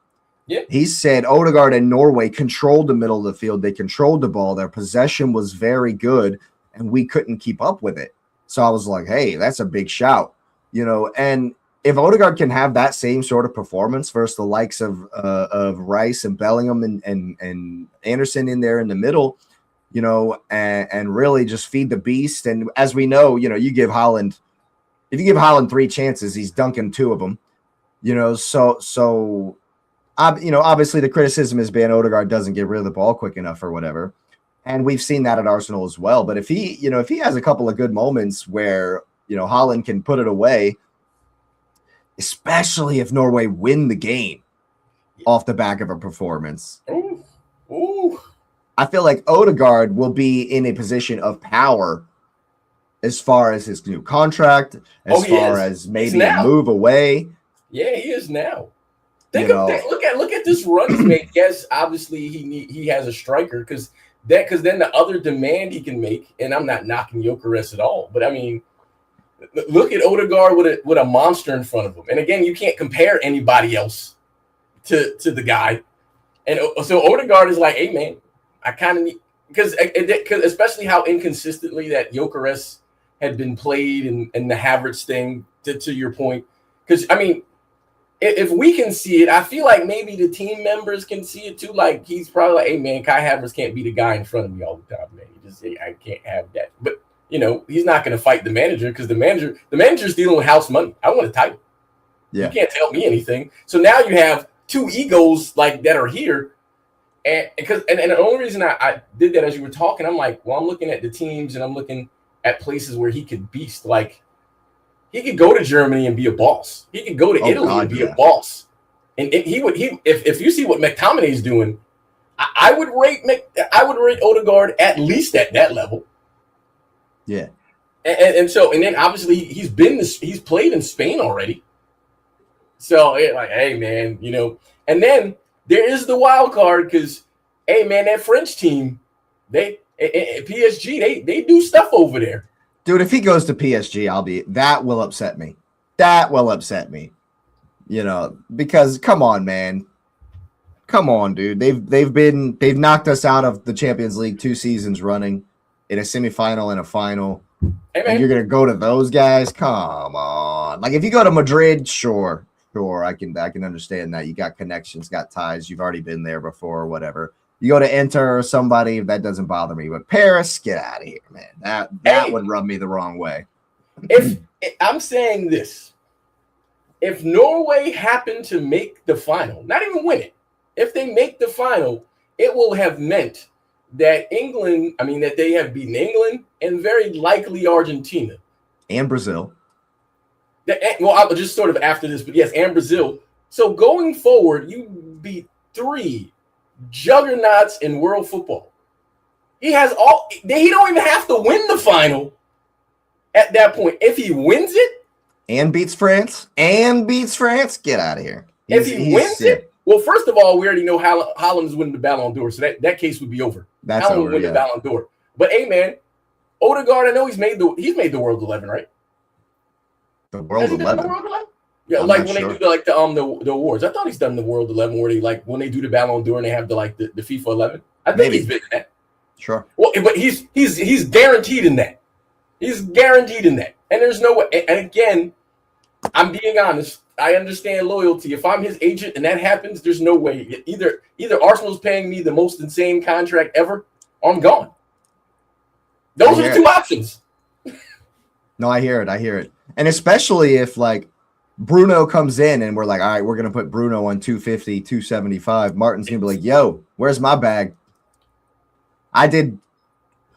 Yeah. He said Odegaard and Norway controlled the middle of the field. They controlled the ball. Their possession was very good, and we couldn't keep up with it. So I was like, hey, that's a big shout. And if Odegaard can have that same sort of performance versus the likes of Rice and Bellingham and Anderson in there in the middle, and really just feed the beast. And as we know, if you give Haaland 3 chances, he's dunking 2 of them. Obviously the criticism has been Odegaard doesn't get rid of the ball quick enough or whatever. And we've seen that at Arsenal as well. But if he has a couple of good moments where, Haaland can put it away, especially if Norway win the game off the back of a performance. Ooh. I feel like Odegaard will be in a position of power as far as his new contract, as far as maybe a move away. Yeah, he is now. Look at this run he's made. Yes, obviously he has a striker because then the other demand he can make, and I'm not knocking Gyökeres at all, but I mean, look at Odegaard with a monster in front of him. And again, you can't compare anybody else to the guy. And so Odegaard is like, hey man, I kind of need because especially how inconsistently that Gyökeres had been played and the Havertz thing to your point. Because I mean, if we can see it, I feel like maybe the team members can see it too. Like he's probably like, hey man, Kai Havertz can't be the guy in front of me all the time, man. I can't have that. But he's not going to fight the manager because the manager's dealing with house money. I want a title. Yeah. You can't tell me anything. So now you have 2 egos like that are here. And the only reason I did that as you were talking, I'm like, well, I'm looking at the teams and I'm looking at places where he could beast. Like he could go to Germany and be a boss. He could go to Italy and be a boss. And if you see what McTominay's doing, I would rate Odegaard at least at that level. Yeah. And then obviously he's played in Spain already. So like, hey man, and then there is the wild card because, hey man, that French team, PSG, they do stuff over there. Dude, if he goes to PSG, that will upset me. That will upset me. Because come on, man. Come on, dude. They've knocked us out of the Champions League 2 seasons running in a semifinal and a final. Hey, and you're gonna go to those guys? Come on. Like if you go to Madrid, sure. I can understand that. You got connections, got ties, you've already been there before or whatever. You go to Inter or somebody, that doesn't bother me. But Paris, get out of here, man. That would rub me the wrong way. If I'm saying this, if Norway happened to make the final, not even win it, if they make the final, it will have meant that that they have beaten England and very likely Argentina. And Brazil. I'll just sort of after this, but yes, and Brazil. So going forward, you beat 3 juggernauts in world football. He don't even have to win the final at that point. If he wins it and beats France, get out of here. If he wins it, well, first of all, we already know Haaland is winning the Ballon d'Or, so that case would be over. That's Haaland over, would win the Ballon d'Or. But hey, man, Odegaard, I know he's made the World 11, right? The World 11. Yeah, like when they do the awards. I thought he's done the World 11 where they when they do the Ballon d'Or and they have the FIFA 11. I think he's been in that. Sure. Well, but he's guaranteed in that. He's guaranteed in that. And there's no way. And again, I'm being honest. I understand loyalty. If I'm his agent and that happens, there's no way. Either Arsenal's paying me the most insane contract ever, or I'm gone. Those are the 2 options. No, I hear it. And especially if Bruno comes in and we're like, all right, we're going to put Bruno on 250, 275. Martin's going to be like, yo, where's my bag?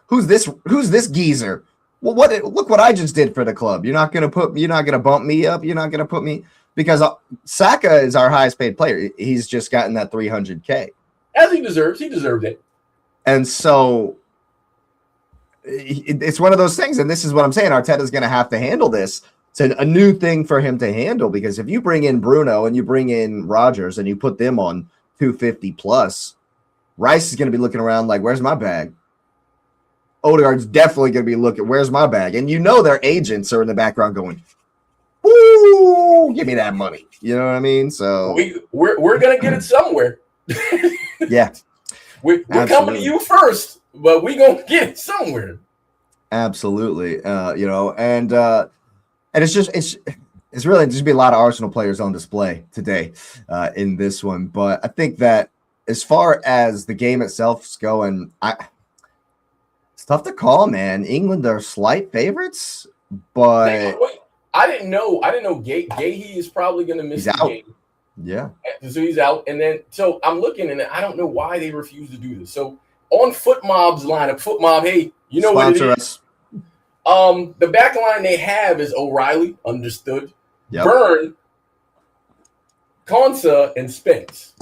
Who's this geezer? Well, look what I just did for the club. You're not going to bump me up. You're not going to put me because Saka is our highest paid player. He's just gotten that 300K. As he deserves. He deserved it. And so it's one of those things. And this is what I'm saying. Arteta's going to have to handle this. It's a new thing for him to handle because if you bring in Bruno and you bring in Rodgers and you put them on 250 plus, Rice is going to be looking around like, where's my bag? Odegaard's definitely going to be looking, where's my bag? And their agents are in the background going, ooh, give me that money. You know what I mean? So we're going to get it somewhere. Yeah. We're coming to you first, but we're going to get it somewhere. Absolutely. And it's it's really just be a lot of Arsenal players on display today in this one. But I think that as far as the game itself is going, it's tough to call, man. England are slight favorites, but Wait, I didn't know. Gahey is probably going to miss the game. Yeah. So he's out. And then, so I'm looking, and I don't know why they refuse to do this. So on Foot Mob's lineup, Foot Mob, hey, you know Sponsor what it is? The back line they have is O'Reilly, understood. Yep. Byrne, Konsa, and Spence.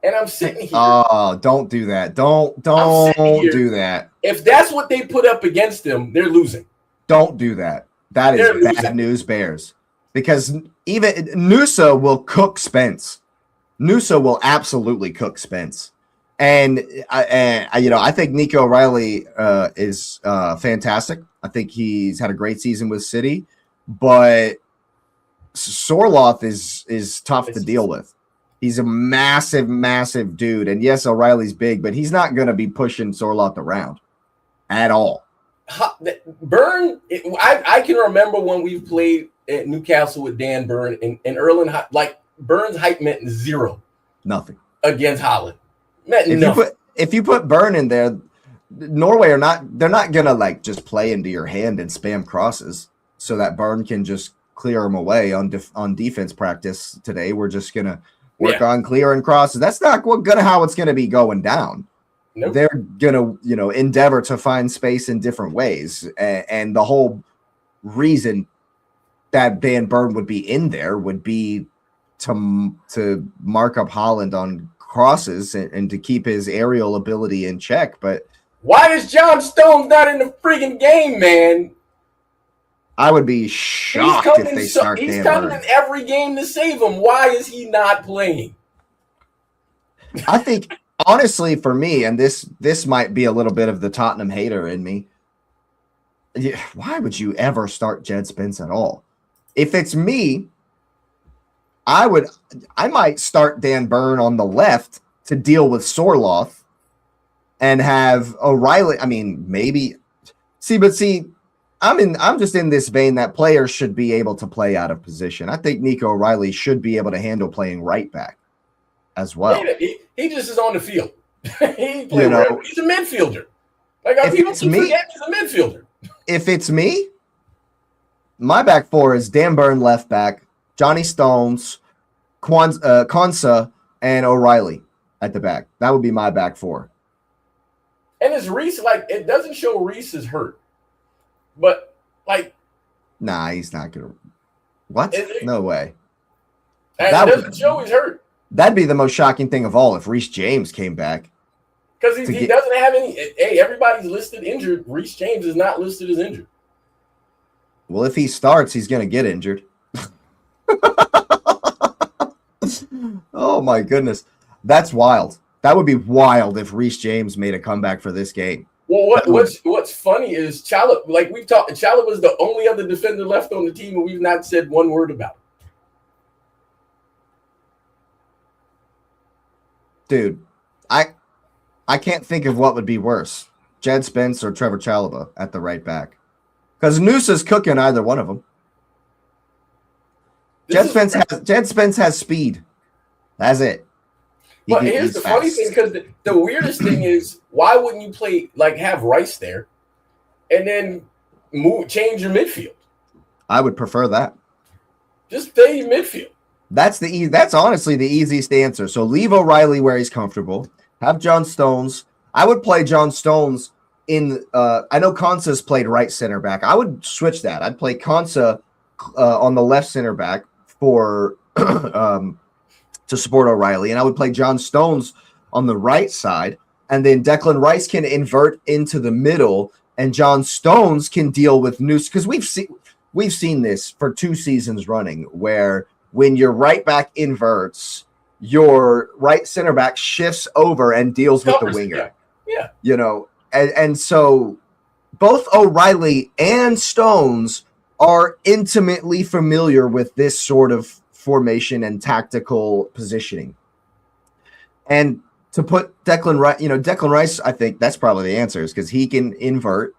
And I'm sitting here. Oh, don't do that. Don't do that. If that's what they put up against them, they're losing. Don't do that. That is bad news, Bears. Because even Nusa will cook Spence. Nusa will absolutely cook Spence. And I think Nico O'Reilly is fantastic. I think he's had a great season with City, but Sorloth is tough to deal with. He's a massive, massive dude. And yes, O'Reilly's big, but he's not going to be pushing Sorloth around at all. Byrne, I can remember when we played at Newcastle with Dan Byrne and Erling, like Byrne's height meant zero. Nothing. Against Haaland. If you put Byrne in there, Norway they're not going to like just play into your hand and spam crosses so that Byrne can just clear them away on defense practice today. We're just going to work on clearing crosses. That's not how it's going to be going down. Nope. They're going to, endeavor to find space in different ways. And the whole reason that Dan Byrne would be in there would be to mark up Haaland on crosses and to keep his aerial ability in check. But why is John Stones not in the freaking game, man? I would be shocked if they start Dan Byrne. He's coming in every game to save him. Why is he not playing? I think, honestly, for me, and this might be a little bit of the Tottenham hater in me, why would you ever start Jed Spence at all? If it's me, I might start Dan Byrne on the left to deal with Sorloth and have O'Reilly. I mean, maybe I'm just in this vein that players should be able to play out of position. I think Nico O'Reilly should be able to handle playing right back as well. He just is on the field. He's a midfielder. Like people forget he's a midfielder. If it's me, my back four is Dan Byrne left back, Johnny Stones, Konsa, and O'Reilly at the back. That would be my back four. And is Reese it doesn't show Reese is hurt, but nah, he's not gonna. What? No way. And it doesn't show he's hurt. That'd be the most shocking thing of all if Reece James came back. Because he doesn't have any. Hey, everybody's listed injured. Reece James is not listed as injured. Well, if he starts, he's going to get injured. Oh, my goodness. That's wild. That would be wild if Reece James made a comeback for this game. Well, what's funny is Chalobah, we've talked, Chalobah was the only other defender left on the team, and we've not said one word about it. Dude, I can't think of what would be worse, Jed Spence or Trevor Chalobah at the right back. Because Noosa's cooking either one of them. Jed Spence has speed. That's it. But here's the funny thing, because the weirdest thing is, why wouldn't you play have Rice there, and then change your midfield? I would prefer that. Just stay in midfield. That's honestly the easiest answer. So leave O'Reilly where he's comfortable. Have John Stones. I would play John Stones in. I know Konsa's played right center back. I would switch that. I'd play Konsa on the left center back for to support O'Reilly, and I would play John Stones on the right side, and then Declan Rice can invert into the middle, and John Stones can deal with Noose, because we've seen this for 2 seasons running, where when your right back inverts, your right center back shifts over and deals with the winger. Yeah. And so both O'Reilly and Stones are intimately familiar with this sort of formation and tactical positioning. And to put Declan Rice, I think that's probably the answer, is because he can invert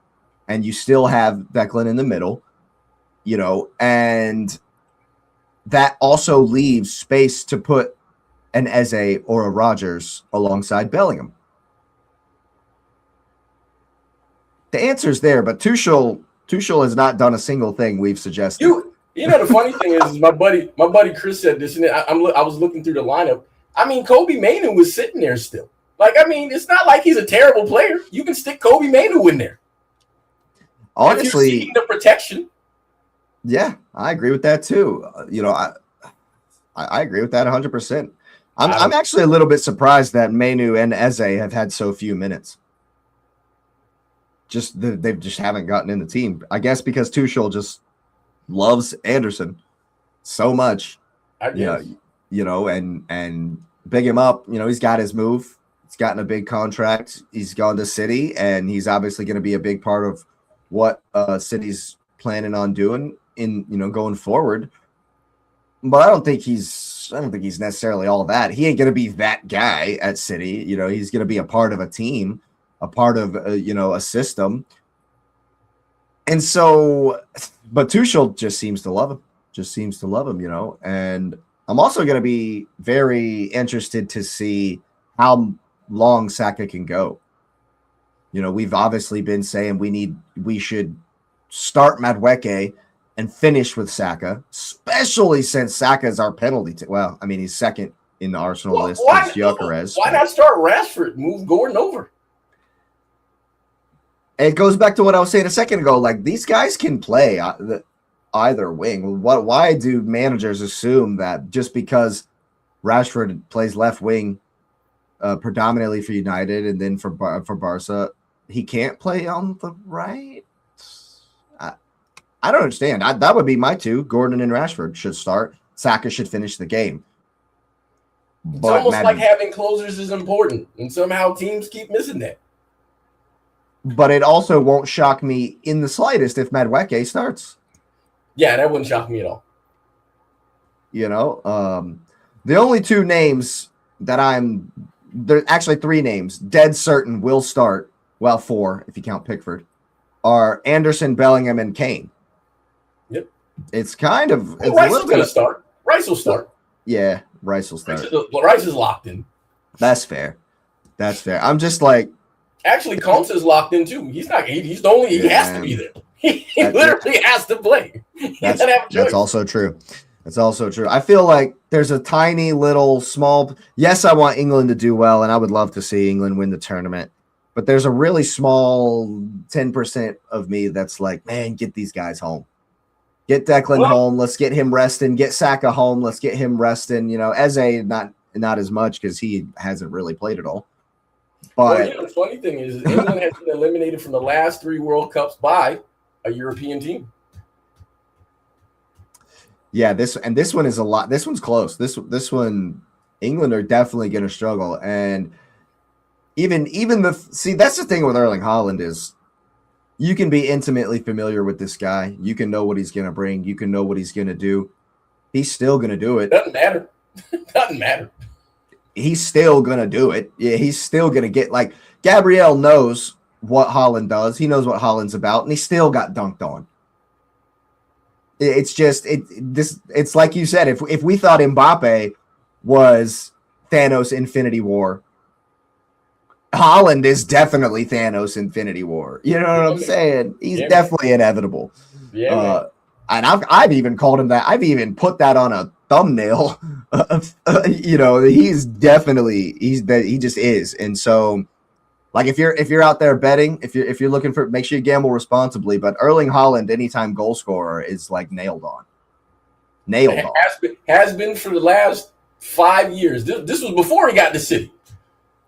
and you still have Declan in the middle. and that also leaves space to put an Eze or a Rodgers alongside Bellingham. The answer's there, but Tuchel has not done a single thing we've suggested. The funny thing is my buddy Chris said this, and I was looking through the lineup. I mean, Kobe Mainoo was sitting there still. Like, I mean, it's not like he's a terrible player. You can stick Kobe Mainoo in there. Honestly, the protection. Yeah, I agree with that too. I agree with that 100%. I'm actually a little bit surprised that Mainoo and Eze have had so few minutes. They just haven't gotten in the team. I guess because Tuchel just loves Anderson so much. I guess. And big him up. He's got his move. He's gotten a big contract. He's gone to City, and he's obviously going to be a big part of what City's planning on doing in going forward. But I don't think he's necessarily all that. He ain't going to be that guy at City. He's going to be a part of a team, a part of a system. And so, but Tuchel just seems to love him. And I'm also going to be very interested to see how long Saka can go. We've obviously been saying we should start Madueke and finish with Saka, especially since Saka is our penalty. Well, I mean, he's second in the Arsenal list. Gyökeres. Why not start Rashford? Move Gordon over. It goes back to what I was saying a second ago. Like, these guys can play either wing. Why do managers assume that just because Rashford plays left wing predominantly for United and then for Barca, he can't play on the right? I don't understand. That would be my two. Gordon and Rashford should start. Saka should finish the game. It's almost like having closers is important, and somehow teams keep missing that. But it also won't shock me in the slightest if Madueke starts. Yeah, that wouldn't shock me at all. The only two names that there's actually three names, dead certain will start, well, four if you count Pickford, are Anderson, Bellingham, and Kane. Yep. It's kind of... Well, Rice is going to start. Rice will start. Yeah, Rice will start. Rice is locked in. That's fair. I'm just like... Actually, Combs is locked in too. He's not. He's the only. He has to be there. He literally has to play. That's also true. That's also true. I feel like there's a tiny little small. Yes, I want England to do well, and I would love to see England win the tournament. But there's a really small 10% of me that's like, man, get these guys home. Get Declan home. Let's get him resting. Get Saka home. Let's get him resting. Eze not as much because he hasn't really played at all. But the funny thing is England has been eliminated from the last 3 World Cups by a European team. Yeah, this one is a lot. This one's close. This one, England are definitely going to struggle. And even that's the thing with Erling Haaland is you can be intimately familiar with this guy. You can know what he's going to bring. You can know what he's going to do. He's still going to do it. Doesn't matter. Doesn't matter. He's still going to do it. Yeah, he's still going to get, like, Gabriel knows what Haaland does. He knows what Haaland's about, and he still got dunked on. It's just it's like you said, if we thought Mbappé was Thanos Infinity War, Haaland is definitely Thanos Infinity War. You know what I'm saying? He's definitely inevitable. Yeah. And I've even called him that. I've even put that on a thumbnail. He just is. And so, like, if you're out there betting, if you're looking for, make sure you gamble responsibly. But Erling Haaland, anytime goal scorer, is like nailed on. Has been for the last 5 years. This was before he got to City.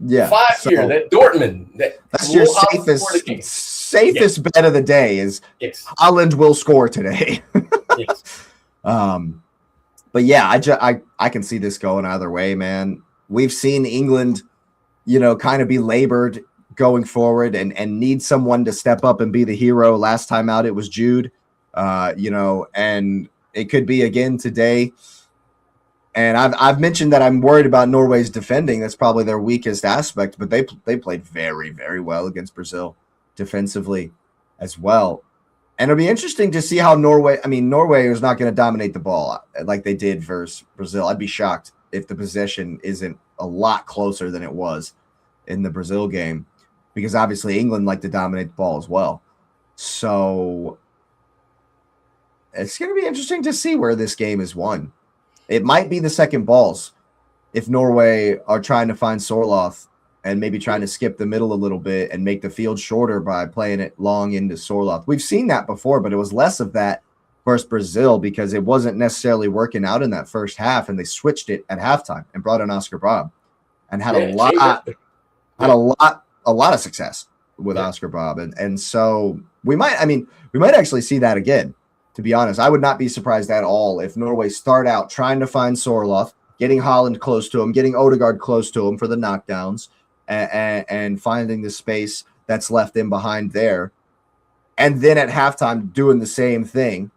Yeah, 5 years. That Dortmund. That's your safest bet of the day is Haaland will score today. Yes. But yeah, I can see this going either way, man. We've seen England, kind of be labored going forward and need someone to step up and be the hero. Last time out, it was Jude, and it could be again today. And I've mentioned that I'm worried about Norway's defending. That's probably their weakest aspect, but they played very, very well against Brazil defensively as well. And it'll be interesting to see how Norway. I mean, Norway is not going to dominate the ball like they did versus Brazil. I'd be shocked if the possession isn't a lot closer than it was in the Brazil game, because obviously England liked to dominate the ball as well. So it's going to be interesting to see where this game is won. It might be the second balls if Norway are trying to find Sorloth and maybe trying to skip the middle a little bit and make the field shorter by playing it long into Sorloth. We've seen that before, but it was less of that versus Brazil because it wasn't necessarily working out in that first half, and they switched it at halftime and brought in Oscar Bob and had a lot of success with Oscar Bob. And so we might actually see that again, to be honest. I would not be surprised at all if Norway start out trying to find Sorloth, getting Haaland close to him, getting Odegaard close to him for the knockdowns, and finding the space that's left in behind there. And then at halftime doing the same thing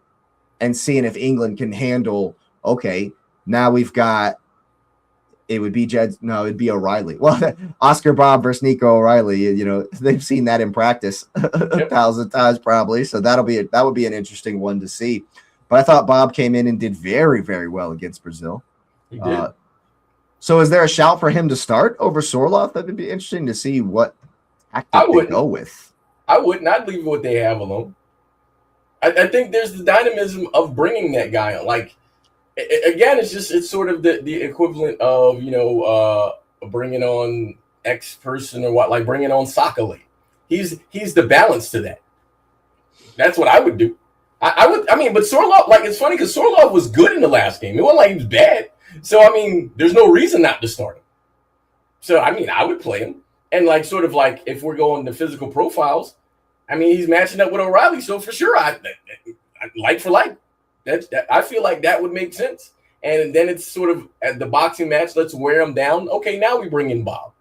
and seeing if England can handle, okay, now we've got, it'd be O'Reilly. Well, Oscar Bob versus Nico O'Reilly, they've seen that in practice a thousand times probably. So that would be an interesting one to see. But I thought Bob came in and did very, very well against Brazil. He did. So is there a shout for him to start over Sorloth? That would be interesting to see what tactic they go with. I wouldn't. I'd leave what they have alone. I think there's the dynamism of bringing that guy on. Like, again, it's sort of the equivalent of, bringing on X person or what, like bringing on Sakali. He's the balance to that. That's what I would do. But Sorloth, like, it's funny because Sorloth was good in the last game. It wasn't like he was bad. So, there's no reason not to start him. So, I would play him. And, like, sort of like, if we're going to physical profiles, he's matching up with O'Reilly. So, for sure, I like for like. I feel like that would make sense. And then it's sort of at the boxing match, let's wear him down. Okay, now we bring in Bob.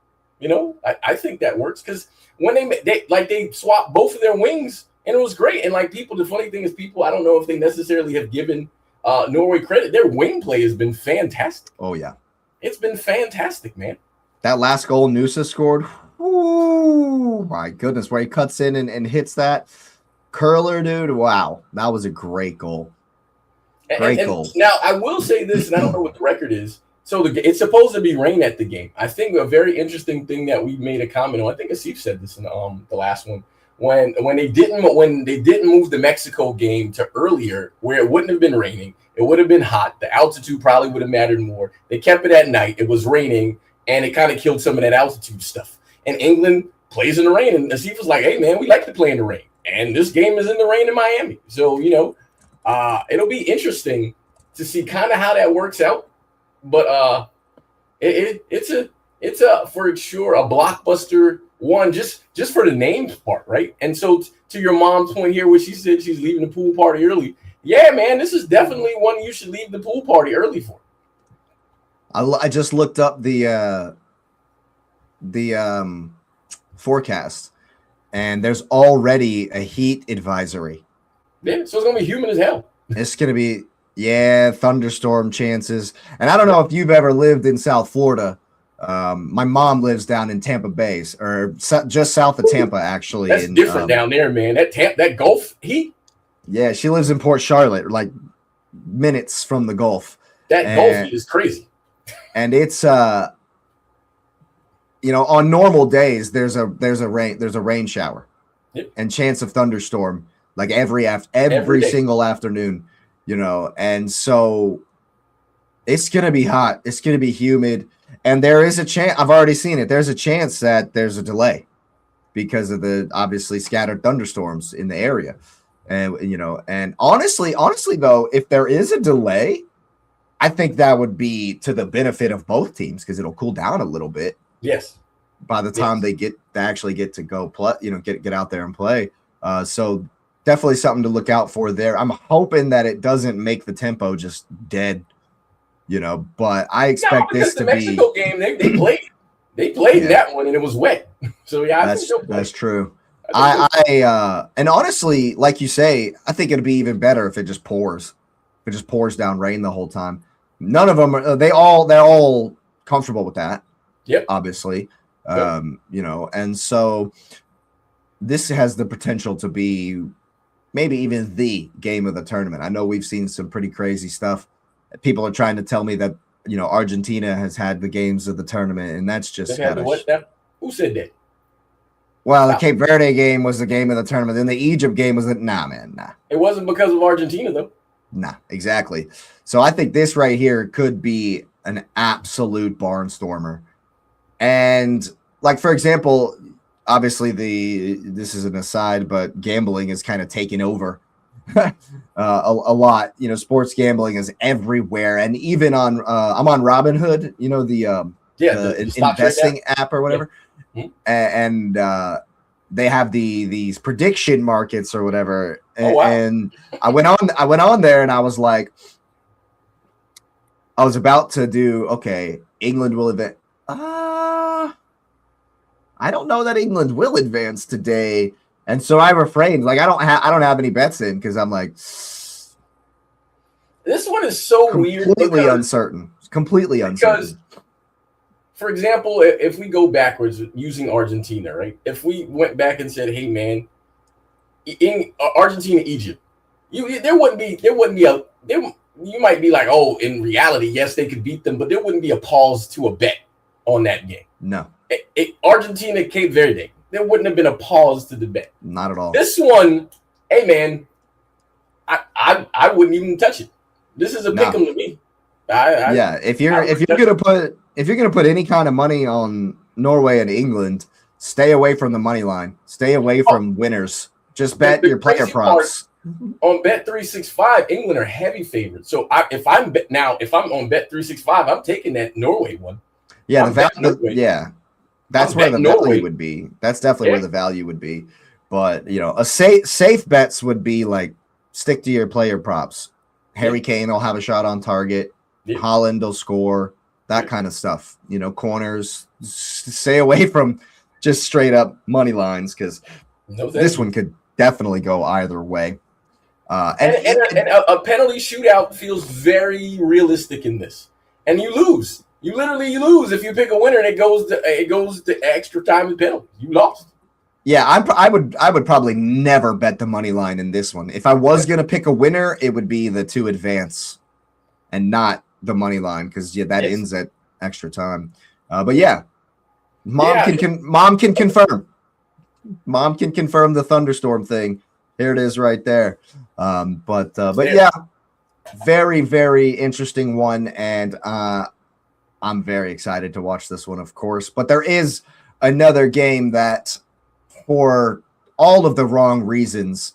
I think that works because when they swapped both of their wings, and it was great. And, like, the funny thing is I don't know if they necessarily have given Norway credit. Their wing play has been fantastic. Oh, yeah. It's been fantastic, man. That last goal Nusa scored, oh, my goodness, where he cuts in and hits that curler, dude. Wow, that was a great goal. Great goal. Now, I will say this, and I don't know what the record is. So it's supposed to be rain at the game. I think a very interesting thing that we made a comment on, I think Asif said this in the last one, when they didn't move the Mexico game to earlier where it wouldn't have been raining, it would have been hot. The altitude probably would have mattered more. They kept it at night. It was raining, and it kind of killed some of that altitude stuff. And England plays in the rain, and Asif was like, "Hey, man, we like to play in the rain, and this game is in the rain in Miami." So it'll be interesting to see kind of how that works out. But it's a for sure a blockbuster one just for the names part, right? And so to your mom's point here, where she said she's leaving the pool party early. Yeah, man, this is definitely one you should leave the pool party early for. I just looked up the forecast, and there's already a heat advisory. Yeah, so it's gonna be humid as hell. It's gonna be thunderstorm chances. And I don't know if you've ever lived in South Florida. My mom lives down in Tampa Bay, or just south of Tampa, actually. That's different down there, man. That Gulf heat. Yeah, she lives in Port Charlotte, like minutes from the Gulf. That Gulf heat is crazy. And it's on normal days there's a rain shower, and chance of thunderstorm like every single afternoon, and so it's gonna be hot. It's gonna be humid. And there is a chance, I've already seen it, there's a chance that there's a delay because of the obviously scattered thunderstorms in the area. And honestly though, if there is a delay, I think that would be to the benefit of both teams because it'll cool down a little bit. Yes. By the time they actually get to go play, get out there and play. So definitely something to look out for there. I'm hoping that it doesn't make the tempo just dead. But I expect this to be. The Mexico game, they played. They played that one, and it was wet. So that's true. And honestly, like you say, I think it'd be even better if it just pours. If it just pours down rain the whole time. None of them are. They're all comfortable with that. Yep. Obviously, and so this has the potential to be, maybe even the game of the tournament. I know we've seen some pretty crazy stuff. People are trying to tell me that, Argentina has had the games of the tournament, and that's just kind of. Who said that? Well, the Cape Verde game was the game of the tournament. Then the Egypt game was nah. It wasn't because of Argentina, though. Nah, exactly. So I think this right here could be an absolute barnstormer. And like, for example, obviously this is an aside, but gambling is kind of taking over a lot. Sports gambling is everywhere, and even on I'm on Robinhood, the investing app or whatever, and they have these prediction markets or whatever. And I went on there, and I was like, I was about to do England will advance. I don't know that England will advance today, and so I refrained. Like I don't have any bets in because I'm like, this one is so weird. Completely uncertain. Completely uncertain. For example, if we go backwards using Argentina, right? If we went back and said, "Hey, man, in Argentina, Egypt," there wouldn't be you might be like, "Oh, in reality, yes, they could beat them," but there wouldn't be a pause to a bet on that game. No. Argentina, Cape Verde, there wouldn't have been a pause to the bet. Not at all. This one, hey man, I wouldn't even touch it. This is a pick 'em to me. If you're gonna put any kind of money on Norway and England, stay away from the money line. Stay away from winners. Just bet your player props. On Bet365, England are heavy favorites. So if I'm on Bet365, I'm taking that Norway one. Yeah, that's where the value would be. That's definitely where the value would be. But a safe bets would be like stick to your player props. Harry Kane will have a shot on target. Yeah. Haaland will score. That kind of stuff. Corners. Stay away from just straight up money lines because this one could definitely go either way. And a penalty shootout feels very realistic in this, and you lose. You lose if you pick a winner and it goes to extra time and penalty. You lost. Yeah, I would probably never bet the money line in this one. If I was gonna pick a winner, it would be the to advance, and not the money line because that ends at extra time. But mom can confirm. Mom can confirm the thunderstorm thing. Here it is right there. But very, very interesting one, and I'm very excited to watch this one, of course. But there is another game that, for all of the wrong reasons,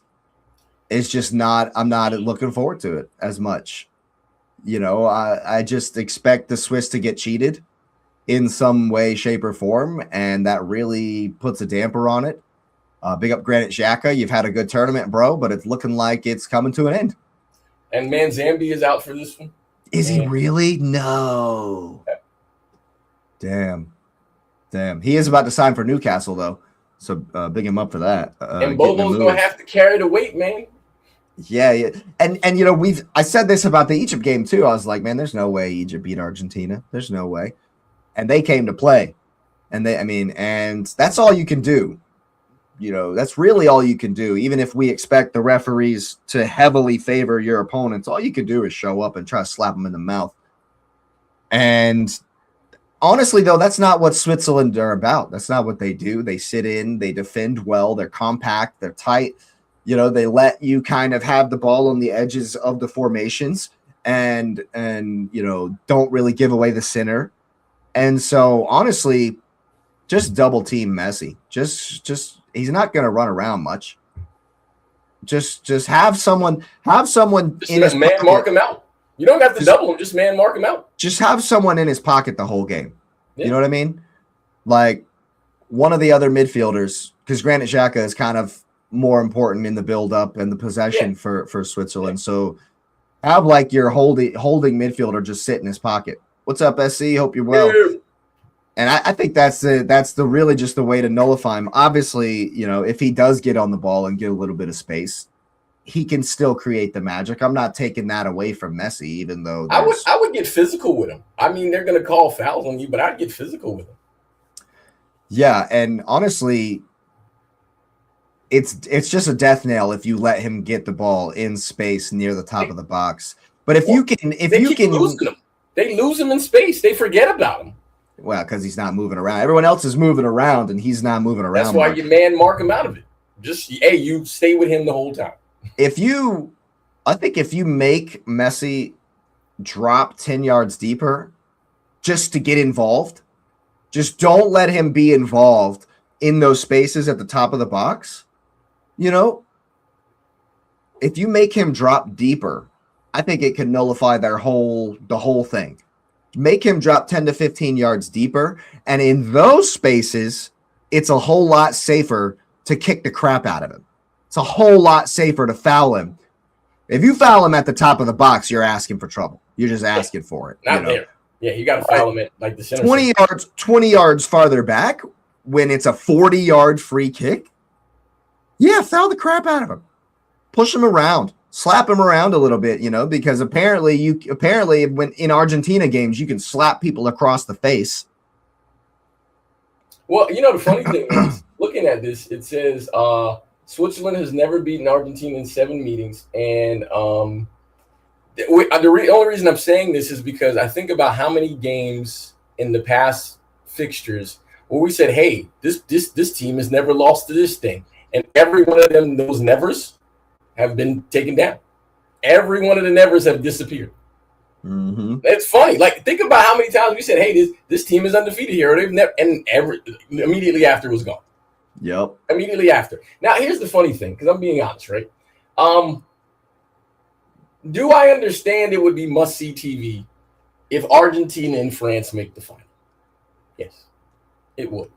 is just not. I'm not looking forward to it as much. I just expect the Swiss to get cheated in some way, shape, or form, and that really puts a damper on it. Big up Granit Xhaka. You've had a good tournament, bro, but it's looking like it's coming to an end. And man, Zambi is out for this one. Is he really? No. Damn. He is about to sign for Newcastle, though. So big him up for that. And Bobo's going to have to carry the weight, man. Yeah. And I said this about the Egypt game, too. I was like, man, there's no way Egypt beat Argentina. There's no way. And they came to play. And that's all you can do. That's really all you can do. Even if we expect the referees to heavily favor your opponents, all you can do is show up and try to slap them in the mouth. And honestly, though, that's not what Switzerland are about. That's not what they do. They sit in, they defend well, they're compact, they're tight. They let you kind of have the ball on the edges of the formations and don't really give away the center. And so, honestly, just double team Messi. Just he's not going to run around much. Just have someone in his man pocket. Mark him out. You don't have to double him. Just man mark him out. Just have someone in his pocket the whole game. Yeah. You know what I mean? Like one of the other midfielders, because Granit Xhaka is kind of more important in the build-up and the possession for Switzerland. Yeah. So have like your holding midfielder just sit in his pocket. What's up, SC? Hope you're well. Yeah. And I think that's the really just the way to nullify him. Obviously, if he does get on the ball and get a little bit of space, he can still create the magic. I'm not taking that away from Messi, even though I would get physical with him. I mean, they're going to call fouls on you, but I'd get physical with him. Yeah, and honestly, it's just a death nail if you let him get the ball in space near the top of the box. But if you can losing him. They lose him in space. They forget about him. Well, because he's not moving around. Everyone else is moving around, and he's not moving around. That's why you mark him out of it. Just you stay with him the whole time. I think if you make Messi drop 10 yards deeper just to get involved, just don't let him be involved in those spaces at the top of the box. If you make him drop deeper, I think it can nullify the whole thing. Make him drop 10 to 15 yards deeper, and in those spaces, it's a whole lot safer to kick the crap out of him. It's a whole lot safer to foul him. If you foul him at the top of the box, you're asking for trouble. You're just asking for it. Not there. Yeah, you got to foul him at like the center. 20 yards farther back when it's a 40-yard free kick. Yeah, foul the crap out of him. Push him around. Slap him around a little bit, because apparently when in Argentina games you can slap people across the face. Well, the funny thing is, looking at this, it says Switzerland has never beaten Argentina in 7 meetings, and the only reason I'm saying this is because I think about how many games in the past fixtures where we said, "Hey, this team has never lost to this thing," and every one of them, those nevers, have been taken down. Every one of the nevers have disappeared. Mm-hmm. It's funny. Like, think about how many times we said, "Hey, this team is undefeated here." They've never, and immediately after it was gone. Yep. Immediately after. Now, here's the funny thing, because I'm being honest, right? Do I understand it would be must-see TV if Argentina and France make the final? Yes, it would.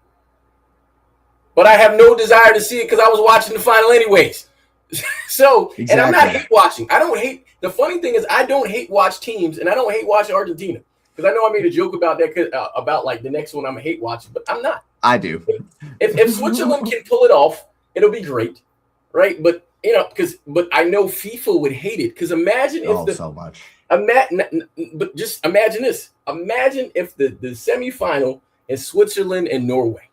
But I have no desire to see it because I was watching the final anyways. So, exactly. And I'm not hate watching. The funny thing is I don't hate watch teams, and I don't hate watch Argentina. Because I know I made a joke about that, about like the next one I'm a hate watching, but I'm not. I do. If Switzerland can pull it off, it'll be great, right? But but I know FIFA would hate it. Because imagine if so much. But just imagine this. Imagine if the semifinal is Switzerland and Norway.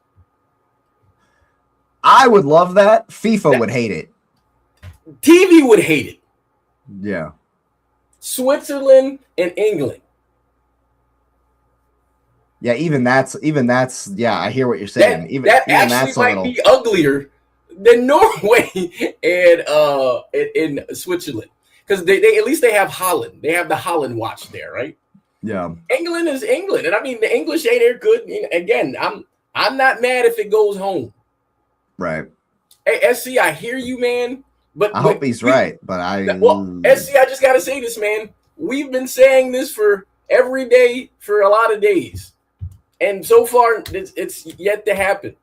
I would love that. FIFA would hate it. TV would hate it. Yeah. Switzerland and England. Yeah, even that's yeah, I hear what you're saying. Even actually might be uglier than Norway and Switzerland. Because they at least they have Haaland. They have the Haaland watch there, right? Yeah. England is England. And I mean the English ain't there good. Again, I'm not mad if it goes home. Right. Hey, SC, I hear you, man. But I hope he's right. But SC, I just gotta say this, man. We've been saying this for every day for a lot of days. And so far, it's yet to happen.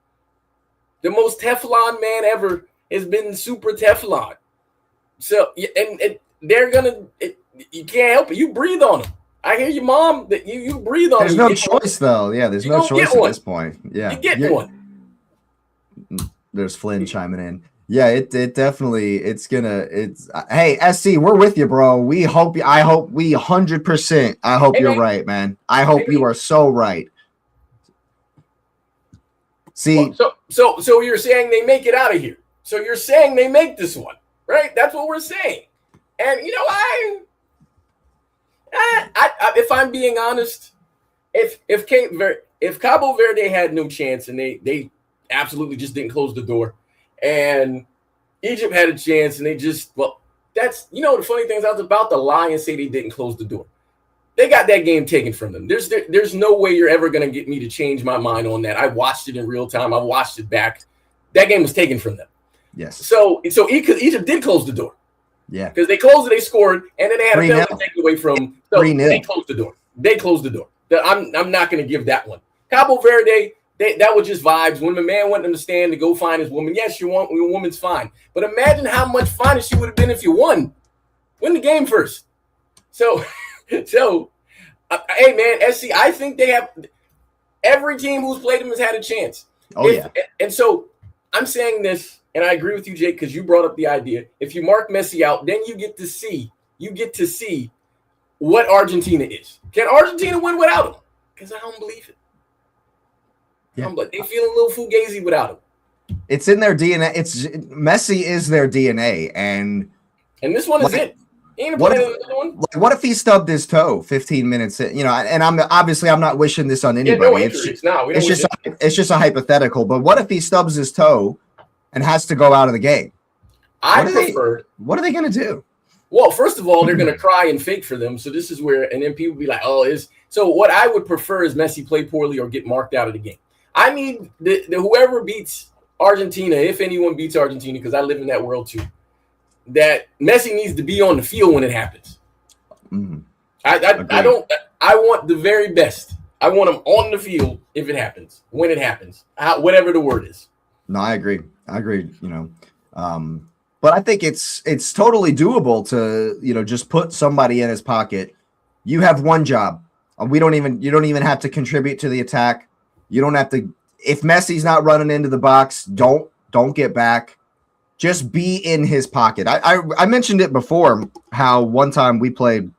The most Teflon man ever has been super Teflon. So, and they're gonna. You can't help it. You breathe on them. I hear your mom that you breathe on. There's no choice, though. Yeah, there's no choice at this point. Yeah, you get one. There's Flynn chiming in. Yeah, it definitely it's hey, SC, we're with you, bro. We 100%. I hope you're right, man. I hope you are so right. See, so you're saying they make it out of here. So you're saying they make this one, right? That's what we're saying. And if I'm being honest, if Cabo Verde had no chance and they absolutely just didn't close the door, and Egypt had a chance and they just that's the funny thing is I was about to lie and say they didn't close the door. They got that game taken from them. There's no way you're ever going to get me to change my mind on that. I watched it in real time. I watched it back. That game was taken from them. Yes. So Egypt did close the door. Yeah. Because they closed it, they scored, and then they had a penalty taken away from. So they closed the door. They closed the door. I'm not going to give that one. Cabo Verde, that was just vibes. When the man went in the stand to go find his woman, yes, your woman's fine. But imagine how much finer she would have been if you won. Win the game first. So, hey, man, SC, I think they have – every team who's played them has had a chance. Yeah. And so I'm saying this, and I agree with you, Jake, because you brought up the idea. If you mark Messi out, then you get to see what Argentina is. Can Argentina win without him? Because I don't believe it. Yeah. They feel a little fugazi without him. It's in their DNA. It's Messi is their DNA, and this one is it. He ain't gonna play another one. What if he stubbed his toe 15 minutes in, and I'm not wishing this on anybody. Yeah, no injuries. It's just a hypothetical, but what if he stubs his toe and has to go out of the game? What are they going to do? Well, first of all, they're going to cry and fake for them. So this is where, and then people will be like, so what I would prefer is Messi play poorly or get marked out of the game. I need the whoever beats Argentina, if anyone beats Argentina, because I live in that world too, that Messi needs to be on the field when it happens. Mm-hmm. I want the very best. I want him on the field if it happens, when it happens, whatever the word is. No, I agree. But I think it's totally doable to, just put somebody in his pocket. You have one job. You don't even have to contribute to the attack. You don't have to. If Messi's not running into the box, don't get back. Just be in his pocket. I mentioned it before how one time we played,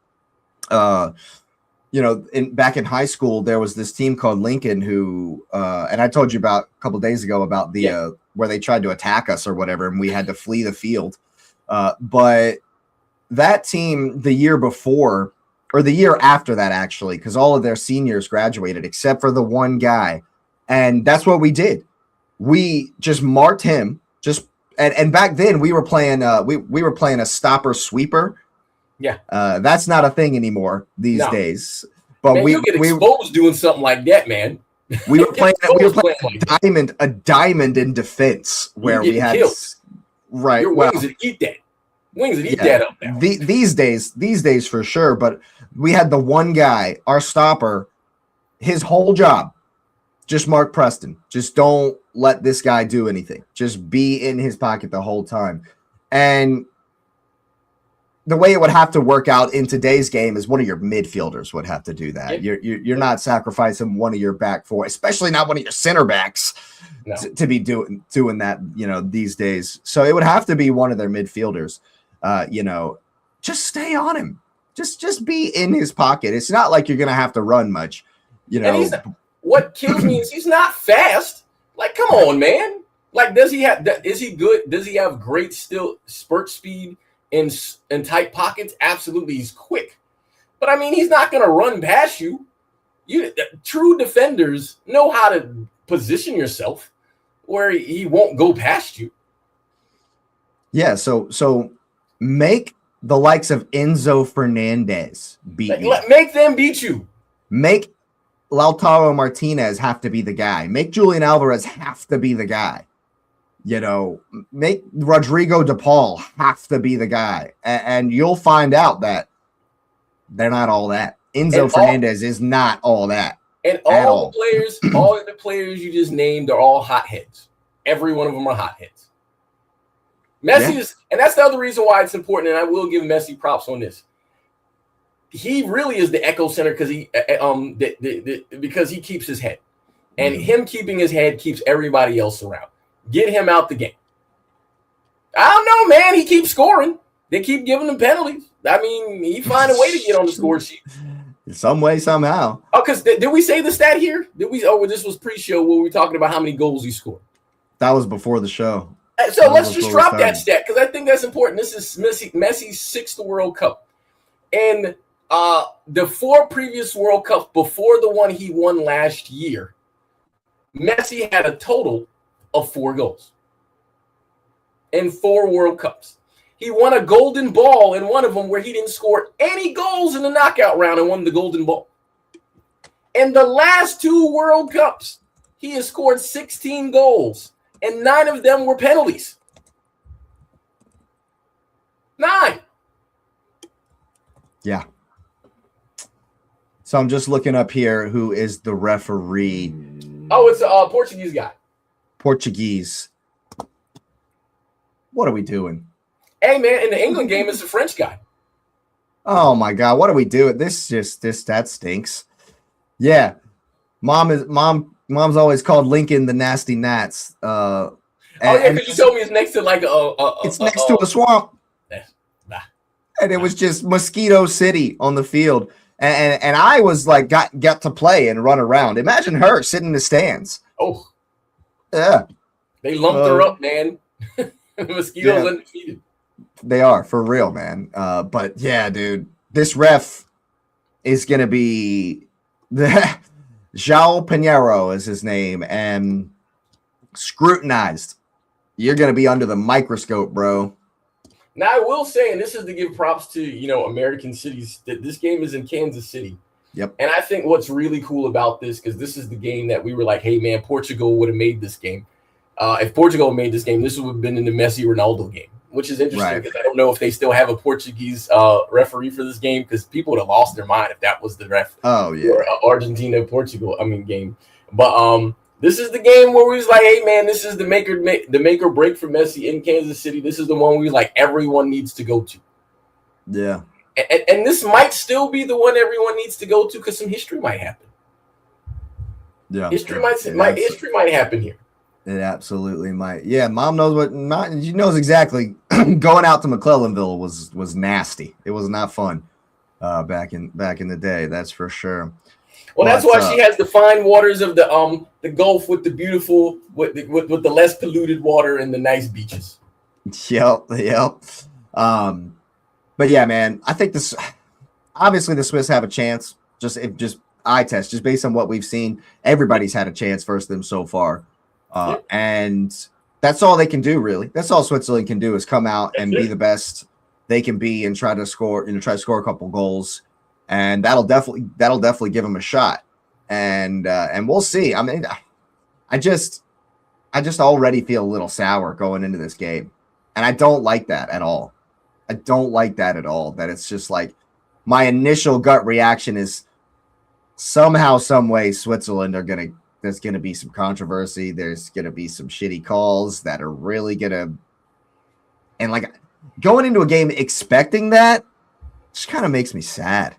back in high school, there was this team called Lincoln who, and I told you about a couple of days ago about the where they tried to attack us or whatever, and we had to flee the field. But that team the year before, or the year after that, actually, because all of their seniors graduated except for the one guy. And that's what we did. We just marked him. And back then we were playing we were playing a stopper sweeper. Yeah. That's not a thing anymore these days. But man, you get exposed doing something like that, man. We were playing a diamond in defense where we had killed. Right. Your wings would eat that. Wings would eat that up now. These days for sure. But we had the one guy, our stopper, his whole job, just mark Preston. Just don't let this guy do anything. Just be in his pocket the whole time. And the way it would have to work out in today's game is one of your midfielders would have to do that. Yeah. You're not sacrificing one of your back four, especially not one of your center backs to be doing that, these days. So it would have to be one of their midfielders. Just stay on him. Just be in his pocket. It's not like you're going to have to run much, What kills me is he's not fast. Like, come on, man. Like, is he good? Does he have great spurt speed in tight pockets? Absolutely. He's quick. But I mean, he's not going to run past you. True defenders know how to position yourself where he won't go past you. Yeah. So make the likes of Enzo Fernandez beat you. Make them beat you. Make Lautaro Martinez have to be the guy. Make Julian Alvarez have to be the guy. Make Rodrigo De Paul have to be the guy. And you'll find out that they're not all that. Enzo Fernandez is not all that. And all the players you just named are all hotheads. Every one of them are hotheads. Messi is, and that's the other reason why it's important, and I will give Messi props on this. He really is the echo center because he keeps his head. And him keeping his head keeps everybody else around. Get him out the game. I don't know, man. He keeps scoring. They keep giving him penalties. I mean, he find a way to get on the score sheet. Some way, somehow. Oh, because did we say the stat here? This was pre-show where we were talking about how many goals he scored. That was before the show. So let's just drop that stat because I think that's important. This is Messi's sixth World Cup. And the four previous World Cups before the one he won last year, Messi had a total of 4 goals in 4 World Cups. He won a golden ball in one of them where he didn't score any goals in the knockout round and won the golden ball. In the last 2 World Cups, he has scored 16 goals, and 9 of them were penalties. 9. Yeah. So I'm just looking up here who is the referee. Oh, it's a Portuguese guy. Portuguese. What are we doing? Hey, man, in the England game, it's a French guy. Oh, my God. What are we doing? That stinks. Yeah. Mom's always called Lincoln the Nasty Gnats. Because you told me it's next to like it's next to a swamp. And it was just Mosquito City on the field. And I was like, got to play and run around. Imagine her sitting in the stands. Oh. Yeah. They lumped her up, man. The Mosquitoes undefeated. They are, for real, man. But yeah, dude, this ref is going to be João Pinheiro is his name, and scrutinized. You're going to be under the microscope, bro. Now, I will say, and this is to give props to, American cities, that this game is in Kansas City. Yep. And I think what's really cool about this, because this is the game that we were like, hey, man, Portugal would have made this game. If Portugal made this game, this would have been in the Messi Ronaldo game, which is interesting because I don't know if they still have a Portuguese referee for this game, because people would have lost their mind if that was the ref. Oh, yeah. For Argentina, Portugal, game. But this is the game where we was like, hey, man, this is the make or break for Messi in Kansas City. This is the one we like everyone needs to go to. Yeah. And this might still be the one everyone needs to go to because some history might happen. Yeah. History might happen here. It absolutely might. Yeah, Mom knows she knows exactly. Going out to McClellanville was nasty. It was not fun back in the day, that's for sure. Well, that's why she has the fine waters of the Gulf with the beautiful with the less polluted water and the nice beaches. Yep. But yeah, man, I think obviously the Swiss have a chance. Just eye test, just based on what we've seen, everybody's had a chance versus them so far. And that's all they can do, really. That's all Switzerland can do is come out and be the best they can be and try to score a couple goals, and that'll definitely give them a shot. And we'll see. I mean, I just already feel a little sour going into this game, and I don't like that at all. That it's just like my initial gut reaction is somehow, some way, Switzerland there's going to be some controversy. There's going to be some shitty calls that are really going to, and like going into a game expecting that just kind of makes me sad.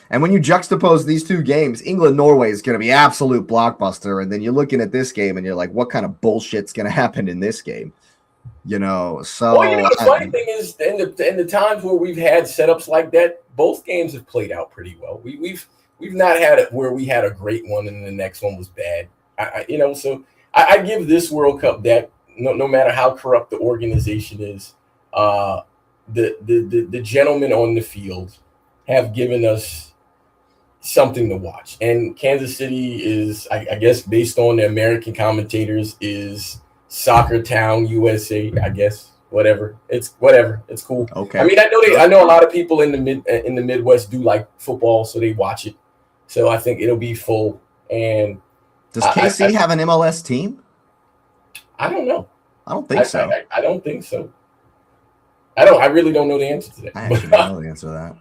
And when you juxtapose these two games, England-Norway is going to be absolute blockbuster. And then you're looking at this game and you're like, what kind of bullshit's going to happen in this game? So. Well, the funny thing is, in the times where we've had setups like that, both games have played out pretty well. We've not had it where we had a great one and the next one was bad. So I give this World Cup that no matter how corrupt the organization is, the gentlemen on the field have given us something to watch. And Kansas City is, I guess, based on the American commentators, is Soccer Town, USA. I guess whatever. It's cool. Okay. I mean, I know a lot of people in the Midwest do like football, so they watch it. So I think it'll be full. And does KC have an MLS team? I don't know. I don't think so. I don't think so. I really don't know the answer to that. I actually don't know the answer to that.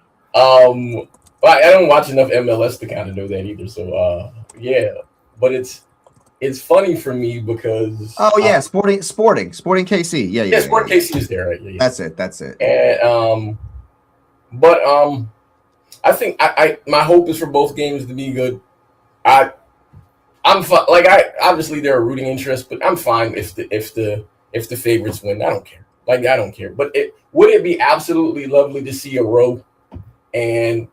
I don't watch enough MLS to kind of know that either. So yeah, but it's funny for me because Sporting KC. Yeah. Sporting KC is there, right? Yeah. That's it. And I think my hope is for both games to be good. I'm fine. Like obviously there are rooting interests, but I'm fine if the favorites win. I don't care. Like I don't care. But would it be absolutely lovely to see a row and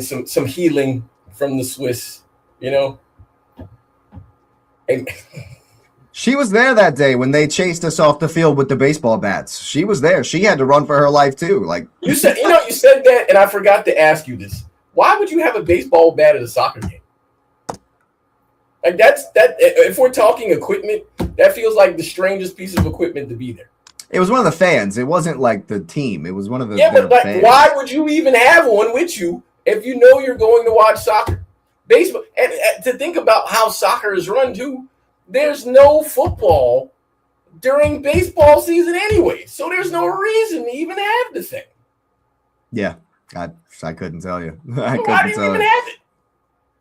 some healing from the Swiss, And she was there that day when they chased us off the field with the baseball bats. She was there. She had to run for her life too. Like you said that, and I forgot to ask you this. Why would you have a baseball bat at a soccer game? Like that. If we're talking equipment, that feels like the strangest piece of equipment to be there. It was one of the fans. It wasn't like the team. It was one of the fans. Why would you even have one with you if you know you're going to watch soccer? Baseball, and to think about how soccer is run too, there's no football during baseball season anyway, so there's no reason to even have the thing. Yeah, I couldn't tell you. Why do you even have it?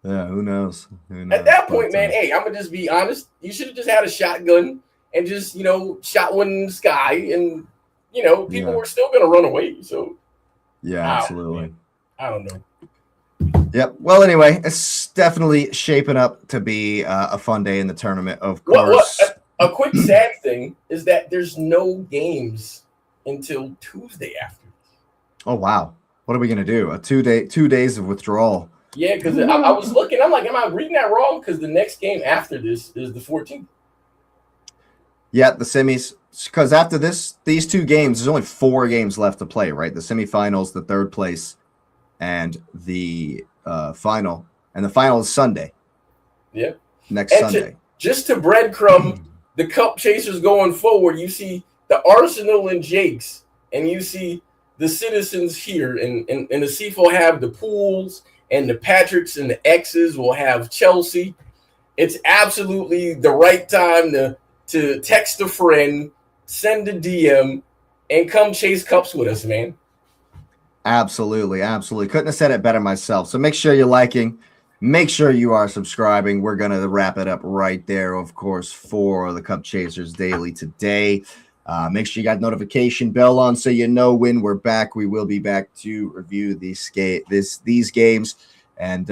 Yeah, who knows? At that point, man, hey, I'm gonna just be honest. You should have just had a shotgun and just shot one in the sky, and people were still gonna run away. So yeah, absolutely. I don't know. Yep. Well, anyway, it's definitely shaping up to be a fun day in the tournament, of course. A quick sad thing is that there's no games until Tuesday after. Oh, wow. What are we going to do? 2 days of withdrawal. Yeah, because I was looking. I'm like, am I reading that wrong? Because the next game after this is the 14th. Yeah, the semis. Because after these two games, there's only 4 games left to play, right? The semifinals, the third place, and the final. And the final is Sunday. Yeah. Next And Sunday. Just to breadcrumb the cup chasers going forward, you see the Arsenal and Jakes, and you see the citizens here, and the CFO have the Pools, and the Patricks and the X's will have Chelsea. It's absolutely the right time to text a friend, send a DM, and come chase cups with us, man. Absolutely, absolutely. Couldn't have said it better myself. So make sure you're liking. Make sure you are subscribing. We're going to wrap it up right there, of course, for the Cup Chasers Daily today. Make sure you got notification bell on so you know when we're back. We will be back to review these games. And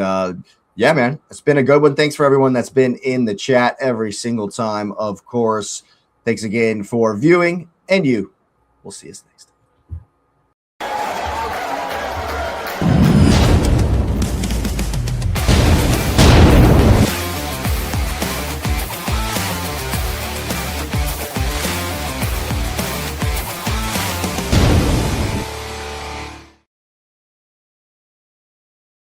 yeah, man, it's been a good one. Thanks for everyone that's been in the chat every single time, of course. Thanks again for viewing, and we'll see you next time.